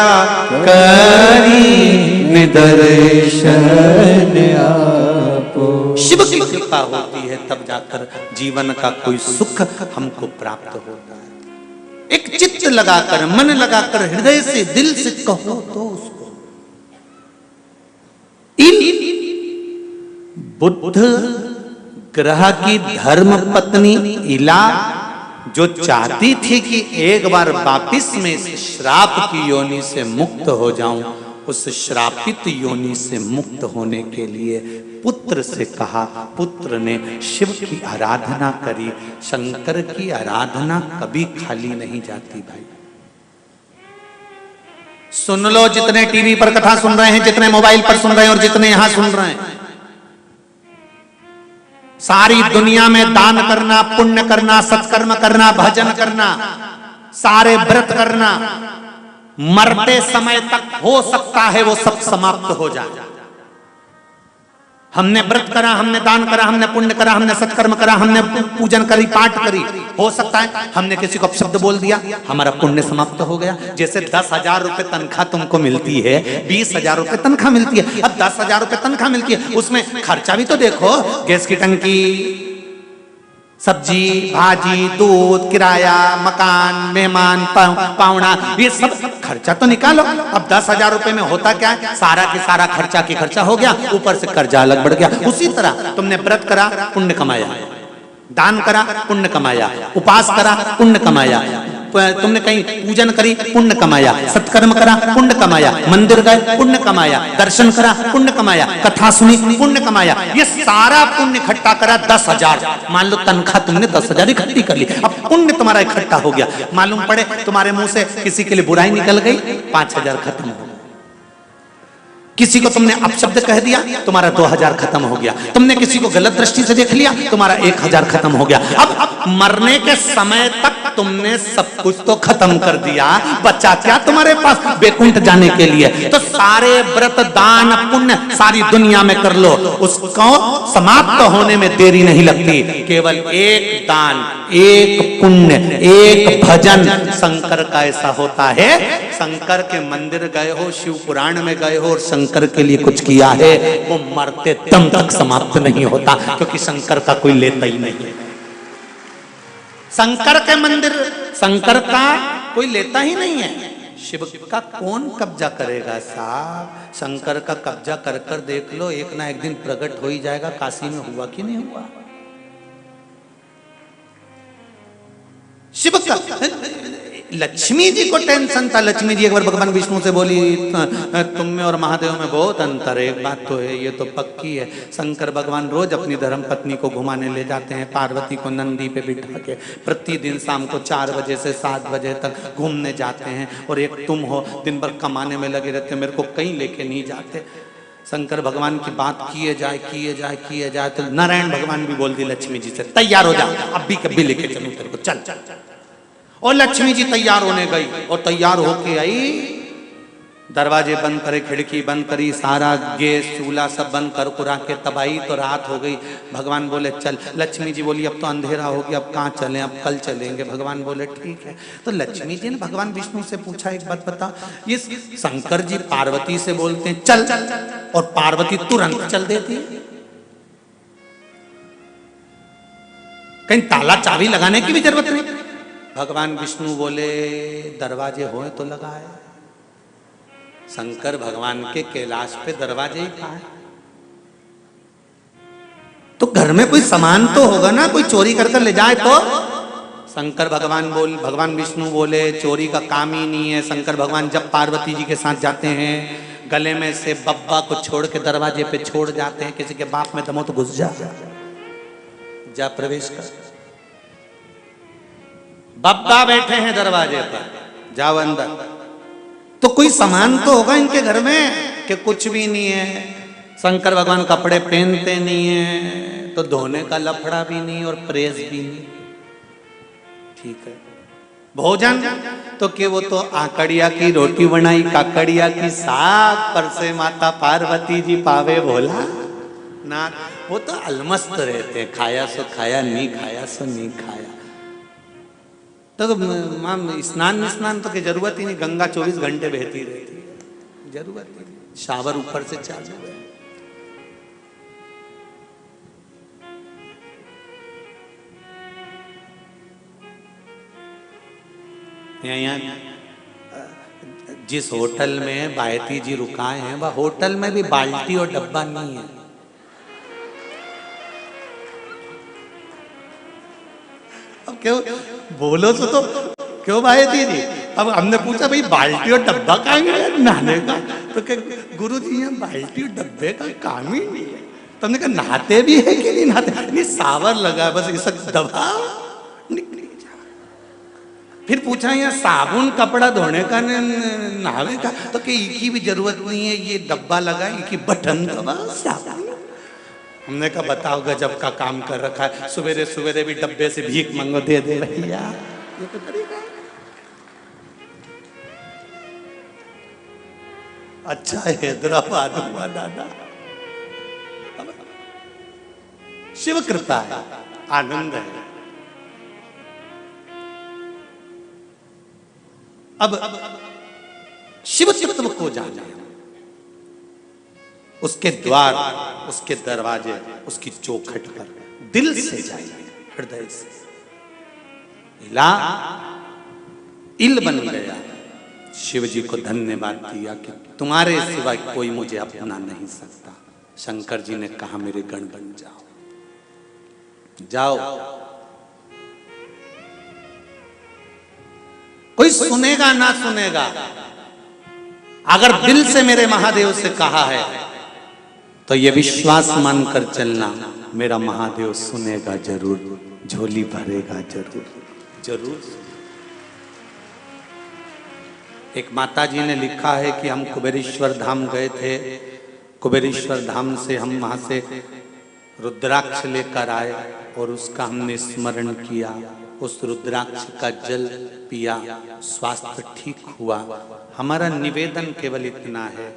करी निदर्शन आपो। शिव की कृपा होती है तब जाकर जीवन का कोई सुख हमको प्राप्त होता है। एक चित्त लगाकर, मन लगाकर, हृदय से, दिल से कहो तो उसको। बुद्ध ग्रह की धर्म पत्नी इला जो चाहती थी कि एक बार वापिस में इस श्राप की योनि से मुक्त हो जाऊं, उस श्रापित योनि से मुक्त होने के लिए पुत्र से कहा। पुत्र ने शिव की आराधना करी। शंकर की आराधना कभी खाली नहीं जाती भाई। सुन लो, जितने टीवी पर कथा सुन रहे हैं, जितने मोबाइल पर सुन रहे हैं और जितने यहां सुन रहे हैं, सारी दुनिया में दान करना, पुण्य करना, सत्कर्म करना, भजन करना, सारे व्रत करना, मरते समय तक हो सकता है वो सब समाप्त हो जाए। हमने व्रत करा, हमने दान करा, हमने पुण्य करा, हमने सत्कर्म करा, हमने पूजन करी, पाठ करी, हो सकता है हमने किसी को अपशब्द बोल दिया, हमारा पुण्य समाप्त हो गया। जैसे 10,000 रुपए तनख्वाह तुमको मिलती है, 20,000 रुपए तनख्वाह मिलती है, अब 10,000 रुपए तनख्वाह मिलती है, उसमें खर्चा भी तो देखो, गैस की टंकी, सब्जी भाजी, दूध, किराया, मकान, मेहमान, पावना, ये सब खर्चा तो निकालो। अब 10,000 रुपए में होता क्या है, सारा के सारा खर्चा की खर्चा हो गया, ऊपर से कर्जा अलग बढ़ गया। उसी तरह तुमने व्रत करा, पुण्य कमाया, दान करा, पुण्य कमाया, उपास करा, पुण्य कमाया, तुमने कहीं पूजन करी, पुण्य कमाया, सत्कर्म करा, पुण्य कमाया, मंदिर गए, पुण्य कमाया, दर्शन करा, पुण्य कमाया, कथा सुनी, पुण्य कमाया, ये सारा पुण्य इकट्ठा करा 10,000। मान लो तनख्वाह तुमने 10,000 इकट्ठी कर ली, अब पुण्य तुम्हारा इकट्ठा हो गया। मालूम पड़े तुम्हारे मुंह से किसी के लिए बुराई निकल गई, 5,000 खत्म हो। किसी को तुमने अपशब्द कह दिया, तुम्हारा 2,000 खत्म हो गया। तुमने किसी को गलत दृष्टि से देख लिया, तुम्हारा 1,000 खत्म हो गया। अब मरने के समय तक तुमने सब कुछ तो खत्म कर दिया, बचा क्या तुम्हारे पास बैकुंठ जाने के लिए? तो सारे व्रत, दान, पुण्य सारी दुनिया में कर लो, उसको समाप्त होने में देरी नहीं लगती। केवल एक दान, एक पुण्य, एक भजन शंकर का ऐसा होता है। शंकर के मंदिर गए हो, शिव पुराण में गए हो और शंकर के लिए कुछ किया है, वो मरते दम तक समाप्त नहीं होता, क्योंकि शंकर का कोई लेता ही नहीं है। शंकर के मंदिर, शंकर का कोई लेता ही नहीं है। शिव का कौन कब्जा करेगा साहब? शंकर का कब्जा कर कर देख लो, एक ना एक दिन प्रकट हो ही जाएगा। काशी में हुआ कि नहीं हुआ? शिव का, लक्ष्मी जी को टेंशन था। लक्ष्मी जी एक बार भगवान विष्णु से बोली, तुम में और महादेव में बहुत अंतर है। एक बात तो है, ये तो पक्की है, शंकर भगवान रोज अपनी धर्म पत्नी को घुमाने ले जाते हैं, पार्वती को नंदी पे बिठा के प्रतिदिन शाम को 4 बजे से 7 बजे तक घूमने जाते हैं। और एक तुम हो, दिन भर कमाने में लगे रहते, मेरे को कहीं लेके नहीं जाते। शंकर भगवान की बात किए जाए तो नारायण भगवान भी बोल दी लक्ष्मी जी से, तैयार हो जा, अब भी कभी लेके चलूं तेरे को, चल। और लक्ष्मी जी तैयार होने गई और तैयार होके आई, दरवाजे बंद करे, खिड़की बंद करी, सारा गैस चूल्हा सब बंद कर कुरा के तब आई तो रात हो गई। भगवान बोले चल। लक्ष्मी जी बोली अब तो अंधेरा हो गया, अब कहाँ चलें, अब कल चलेंगे। भगवान बोले ठीक है। तो लक्ष्मी जी ने भगवान विष्णु से पूछा, एक बात बता, ये शंकर जी पार्वती से बोलते हैं चल, और पार्वती तुरंत चल देती है, कहीं ताला चाबी लगाने की भी जरूरत नहीं। भगवान विष्णु बोले दरवाजे होए तो लगाए। शंकर भगवान के कैलाश पे दरवाजे ही कहाँ है? तो घर में कोई सामान तो होगा ना, कोई चोरी कर ले जाए तो। शंकर भगवान विष्णु बोले चोरी का काम ही नहीं है। शंकर भगवान जब पार्वती जी के साथ जाते हैं, गले में से बब्बा को छोड़ के दरवाजे पे छोड़ जाते हैं, किसी के बाप में दमो तो घुस जा प्रवेश कर। बब्बा बैठे हैं दरवाजे पर, जाओ अंदर। तो कोई सामान तो होगा इनके घर में कि कुछ भी नहीं है। शंकर भगवान कपड़े पहनते नहीं है, तो धोने का लफड़ा भी नहीं और प्रेस भी नहीं। ठीक है। भोजन तो कि वो तो आकड़िया की रोटी बनाई, काकड़िया की साग, पर से माता पार्वती जी पावे भोला ना। वो तो अलमस्त रहते हैं, खाया सो खाया, नहीं खाया सो नहीं खाया। तो स्नान तो की जरूरत ही नहीं, गंगा 24 घंटे बहती रहती है, जरूरत ही नहीं, शावर ऊपर से चालू है। यहाँ जिस होटल में बायती जी रुकाए हैं, वह होटल में भी बाल्टी और डब्बा नहीं है। अब क्यों बोलो तो क्यों बायती जी? अब हमने पूछा भाई बाल्टी और डब्बा कहाँ है नहाने का? तो गुरु जी यहाँ बाल्टी और डब्बे का काम ही नहीं है। तो हमने कहा नहाते भी है कि नहीं नहाते? नहीं, सावर लगा बस, इस दबा निकली जा। फिर पूछा यहाँ साबुन कपड़ा धोने का नहावे का? तो कि की भी जरूरत नहीं है, ये डब्बा लगा, की बटन दबा साबुन। हमने कहा बताओ गजब का काम कर रखा है, सवेरे सवेरे भी डब्बे से भीख मांगो, दे दे भैया, ये तो तरीका। अच्छा हैदराबाद हुआ दादा, शिव कृपा है, आनंद है। अब शिव तत्व को जाने, उसके द्वार, उसके दरवाजे, उसकी चौखट पर दिल से जाइए, हृदय से। इला इल बन गया, शिव जी को धन्यवाद दिया कि तुम्हारे सिवा कोई मुझे अपना नहीं सकता। शंकर जी ने कहा मेरे गण बन जाओ, जाओ। कोई सुनेगा ना सुनेगा, अगर दिल से मेरे महादेव से कहा है तो ये विश्वास मानकर चलना, मेरा महादेव सुनेगा जरूर, झोली भरेगा जरूर जरूर। एक माता जी ने लिखा है कि हम कुबेरेश्वर धाम गए थे, कुबेरेश्वर धाम से हम वहां से रुद्राक्ष लेकर आए और उसका हमने स्मरण किया, उस रुद्राक्ष का जल पिया, स्वास्थ्य ठीक हुआ। हमारा निवेदन केवल इतना है,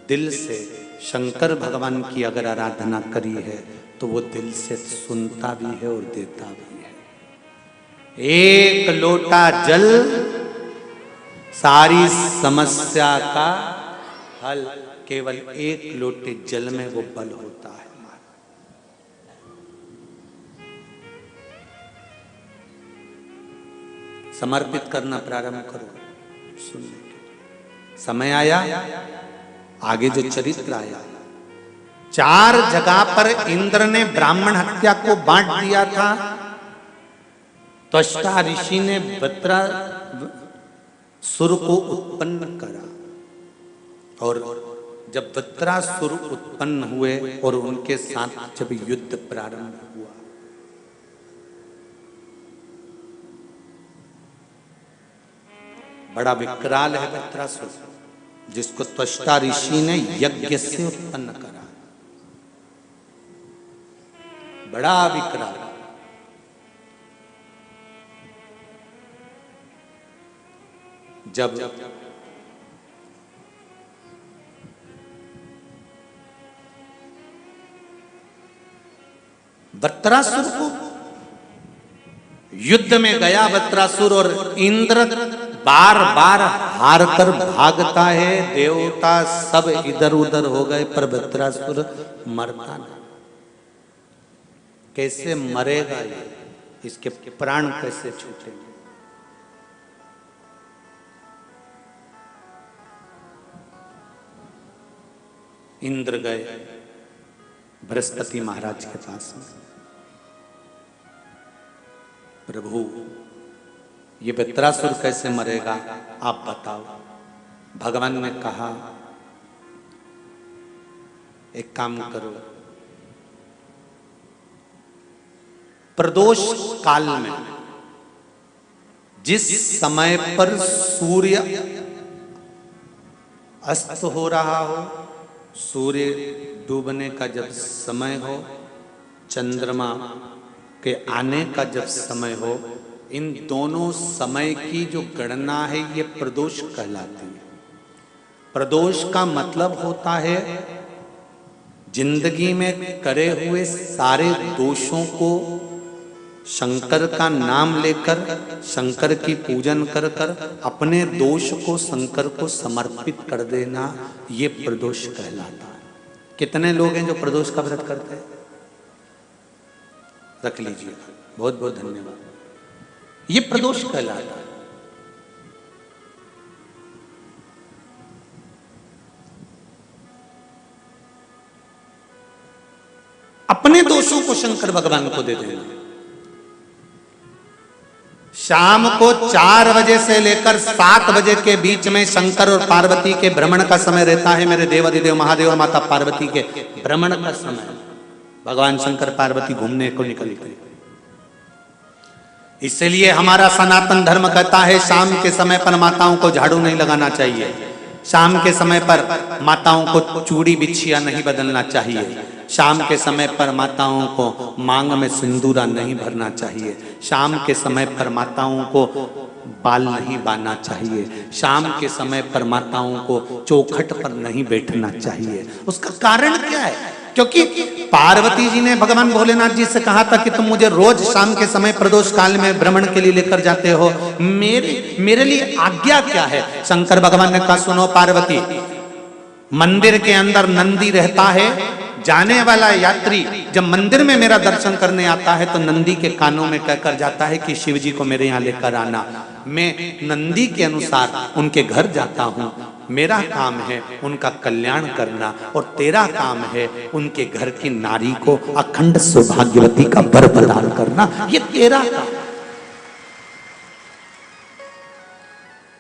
दिल से शंकर भगवान की अगर आराधना करी है तो वो दिल से सुनता भी है और देता भी है। एक लोटा जल सारी समस्या का हल, केवल एक लोटे जल में वो बल होता है। समर्पित करना प्रारंभ करो, सुनने के समय आया। आगे जो चरित्र आया, 4 जगह पर इंद्र ने ब्राह्मण हत्या को बांट दिया था। त्वष्टा ऋषि ने वृत्रासुर को उत्पन्न करा, और जब वृत्रासुर उत्पन्न हुए और उनके साथ जब युद्ध प्रारंभ हुआ, बड़ा विकराल है वृत्रासुर, जिसको त्वष्टा ऋषि ने यज्ञ से उत्पन्न करा, बड़ा विकराल। जब वृत्रासुर को युद्ध में गया वृत्रासुर और इंद्र बार बार हार कर भागता है, देवता सब इधर उधर हो गए पर वृत्रासुर मरता नहीं। कैसे मरेगा ये, इसके प्राण कैसे छूटेंगे? इंद्र गए बृहस्पति महाराज के पास में, प्रभु ये वृत्रासुर कैसे मरेगा आप बताओ। भगवान ने कहा एक काम करो, प्रदोष काल में जिस समय पर सूर्य अस्त हो रहा हो, सूर्य डूबने का जब समय हो, चंद्रमा के आने का जब समय हो, इन दोनों समय की जो गणना है ये प्रदोष कहलाती है। प्रदोष का मतलब होता है जिंदगी में करे हुए सारे दोषों को शंकर का नाम लेकर, शंकर की पूजन कर कर अपने दोष को शंकर को समर्पित कर देना, ये प्रदोष कहलाता है। कितने लोग हैं जो प्रदोष का व्रत करते हैं? रख लीजिए, बहुत बहुत धन्यवाद। ये प्रदोष कहलाता है। अपने दोषों को शंकर भगवान को दे देना। शाम को 4 बजे से लेकर 7 बजे के बीच में शंकर और पार्वती के भ्रमण का समय रहता है। मेरे देवाधिदेव महादेव और माता पार्वती के भ्रमण का समय, भगवान शंकर पार्वती घूमने को निकलते हैं। इसलिए हमारा सनातन धर्म कहता है शाम के समय पर माताओं को झाड़ू नहीं लगाना चाहिए, शाम के समय पर माताओं को चूड़ी बिछिया नहीं बदलना चाहिए, शाम के समय पर माताओं को मांग में सिंदूरा नहीं भरना चाहिए, शाम के समय पर माताओं को बाल नहीं बांधना चाहिए, शाम के समय पर माताओं को चौखट पर नहीं बैठना चाहिए। उसका कारण क्या है? क्योंकि पार्वती जी ने भगवान भोलेनाथ जी से कहा था कि तुम मुझे रोज शाम के समय प्रदोष काल में भ्रमण के लिए लेकर जाते हो, मेरे लिए आज्ञा क्या है? शंकर भगवान ने कहा सुनो पार्वती, मंदिर के अंदर नंदी रहता है, जाने वाला यात्री जब मंदिर में मेरा दर्शन करने आता है तो नंदी के कानों में कहकर जाता है कि शिव जी को मेरे यहाँ लेकर आना। मैं नंदी के अनुसार उनके घर जाता हूँ, मेरा काम है उनका कल्याण करना और तेरा काम है उनके घर की नारी को अखंड सौभाग्यवती का वर प्रदान करना, ये तेरा काम।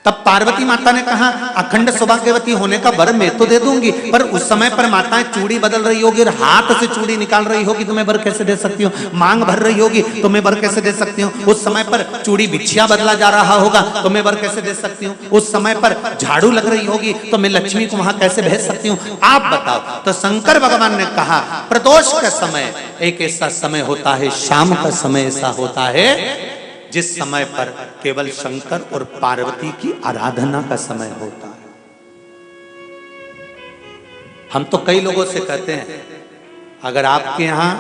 तब पार्वती माता ने कहा अखंड सौभाग्यवती होने का वर मैं तो दे दूंगी, पर उस समय पर माताएं चूड़ी बदल रही होगी और हाथ से चूड़ी निकाल रही होगी तो मैं वर कैसे दे सकती हूँ? मांग भर रही होगी तो मैं वर कैसे दे सकती हूँ? उस समय पर चूड़ी बिछिया बदला जा रहा होगा तो मैं वर कैसे दे सकती हूँ? उस समय पर झाड़ू लग रही होगी तो मैं लक्ष्मी को वहां कैसे भेज सकती हूँ? आप बताओ। तो शंकर भगवान ने कहा प्रदोष का समय एक ऐसा समय होता है, शाम का समय ऐसा होता है जिस समय पर केवल शंकर और पार्वती की आराधना का समय होता है। हम तो कई लोगों से कहते हैं अगर आपके यहां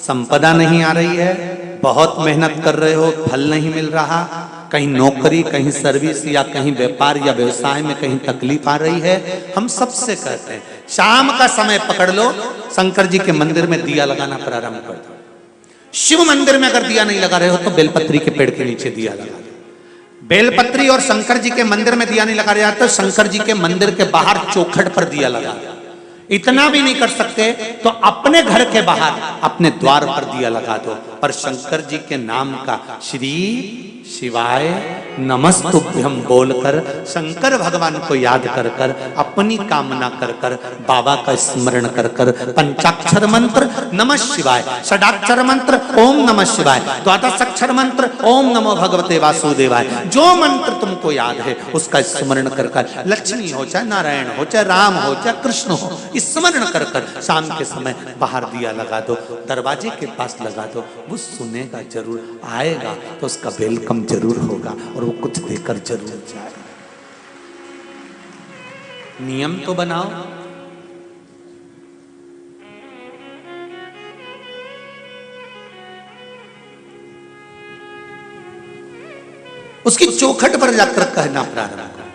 संपदा नहीं आ रही है, बहुत मेहनत कर रहे हो, फल नहीं मिल रहा, कहीं नौकरी, कहीं सर्विस या कहीं व्यापार या व्यवसाय में कहीं तकलीफ आ रही है, हम सबसे कहते हैं शाम का समय पकड़ लो, शंकर जी के मंदिर में दिया लगाना प्रारंभ कर दो। शिव मंदिर में अगर दिया नहीं लगा रहे हो तो बेलपत्री के पेड़ के नीचे दिया लगा दो। बेलपत्री और शंकर जी के मंदिर में दिया नहीं लगा रहे हो तो शंकर जी के मंदिर के बाहर चौखट पर दिया लगा दो। इतना भी नहीं कर सकते तो अपने घर के बाहर अपने द्वार पर दिया लगा दो, पर शंकर जी के नाम का श्री शिवाय नमस्तुभ्यम बोलकर शंकर भगवान को याद कर कर अपनी कामना कर कर बाबा का स्मरण कर कर पंचाक्षर मंत्र नमः शिवाय, षडाक्षर मंत्र ओम नमः शिवाय, द्वादशाक्षर मंत्र ओम नमो भगवते वासुदेवाय, जो मंत्र तुमको याद है उसका स्मरण कर कर, लक्ष्मी हो चाहे नारायण हो चाहे राम हो चाहे कृष्ण हो, स्मरण कर कर शाम के समय बाहर दिया लगा दो, दरवाजे के पास लगा दो। वो सुनेगा जरूर, आएगा तो उसका वेलकम जरूर होगा और वो कुछ देकर जरूर जाएगा। नियम तो बनाओ। उसकी चौखट पर जाकर कहना प्रारंभ करो।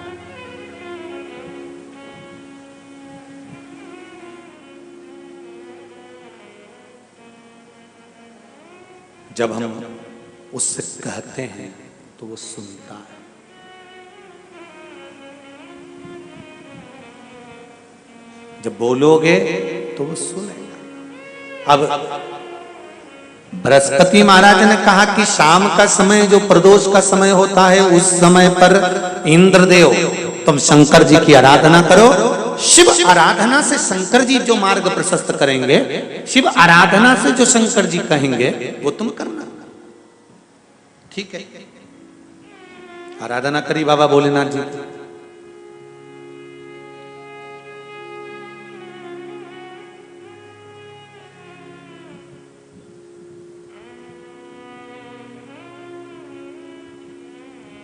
जब हम उससे कहते हैं तो वो सुनता है। जब बोलोगे तो वो सुनेगा। अब बृहस्पति महाराज ने कहा कि शाम का समय जो प्रदोष का समय होता है उस समय पर इंद्रदेव तुम शंकर जी की आराधना करो। शिव आराधना से शंकर जी जो मार्ग प्रशस्त करेंगे, शिव आराधना से जो शंकर जी कहेंगे वो तुम करना। ठीक है, आराधना करी बाबा भोलेनाथ जी।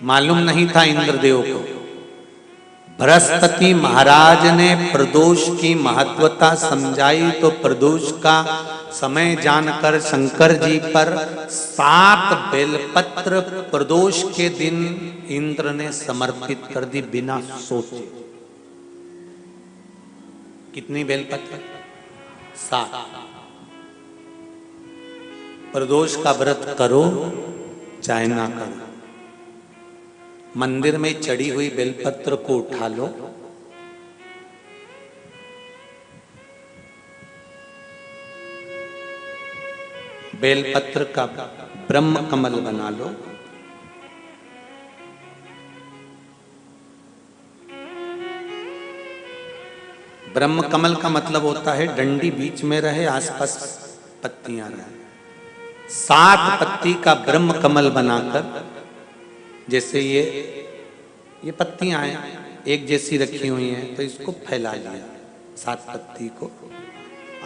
मालूम नहीं था इंद्रदेव को। बृहस्पति महाराज ने प्रदोष की महत्वता समझाई तो प्रदोष का समय जानकर शंकर जी पर 7 बेलपत्र प्रदोष के दिन इंद्र ने समर्पित कर दी बिना सोचे। कितनी बेलपत्र? 7। प्रदोष का व्रत करो चाहे ना करो, मंदिर में चढ़ी हुई बेलपत्र को उठा लो, बेलपत्र का ब्रह्म कमल बना लो, ब्रह्म कमल का मतलब होता है डंडी बीच में रहे, आसपास पत्तियां रहे। 7 पत्ती का ब्रह्म कमल बनाकर, जैसे ये पत्तियां हैं एक जैसी रखी हुई हैं, तो इसको फैला लिया। 7 पत्ती को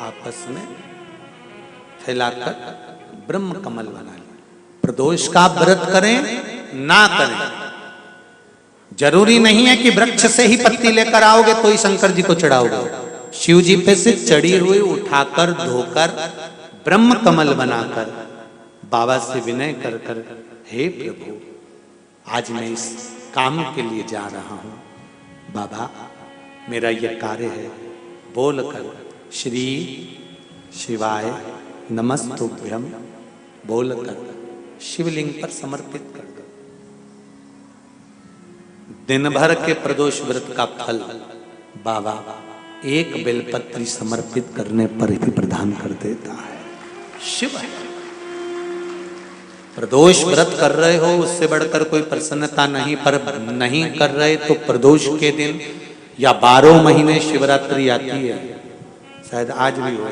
आपस में फैलाकर ब्रह्म कमल बना लिया। प्रदोष का व्रत करें ना करें, जरूरी नहीं है कि वृक्ष से ही पत्ती लेकर आओगे तो ही शंकर जी को चढ़ाओगे। शिव जी पे से चढ़ी हुई उठाकर धोकर ब्रह्म कमल बनाकर बाबा से विनय कर कर, हे प्रभु आज मैं इस काम के लिए जा रहा हूं, बाबा मेरा यह कार्य है, बोलकर श्री शिवाय नमस्तुभ्यम बोलकर शिवलिंग पर समर्पित कर दो। दिन भर के प्रदोष व्रत का फल बाबा एक बेलपत्री समर्पित करने पर ही प्रदान कर देता है। शिव है। प्रदोष व्रत कर रहे हो उससे बढ़कर कोई प्रसन्नता नहीं, पर नहीं कर रहे तो प्रदोष के दिन या 12 महीने शिवरात्रि आती है, शायद आज भी हो।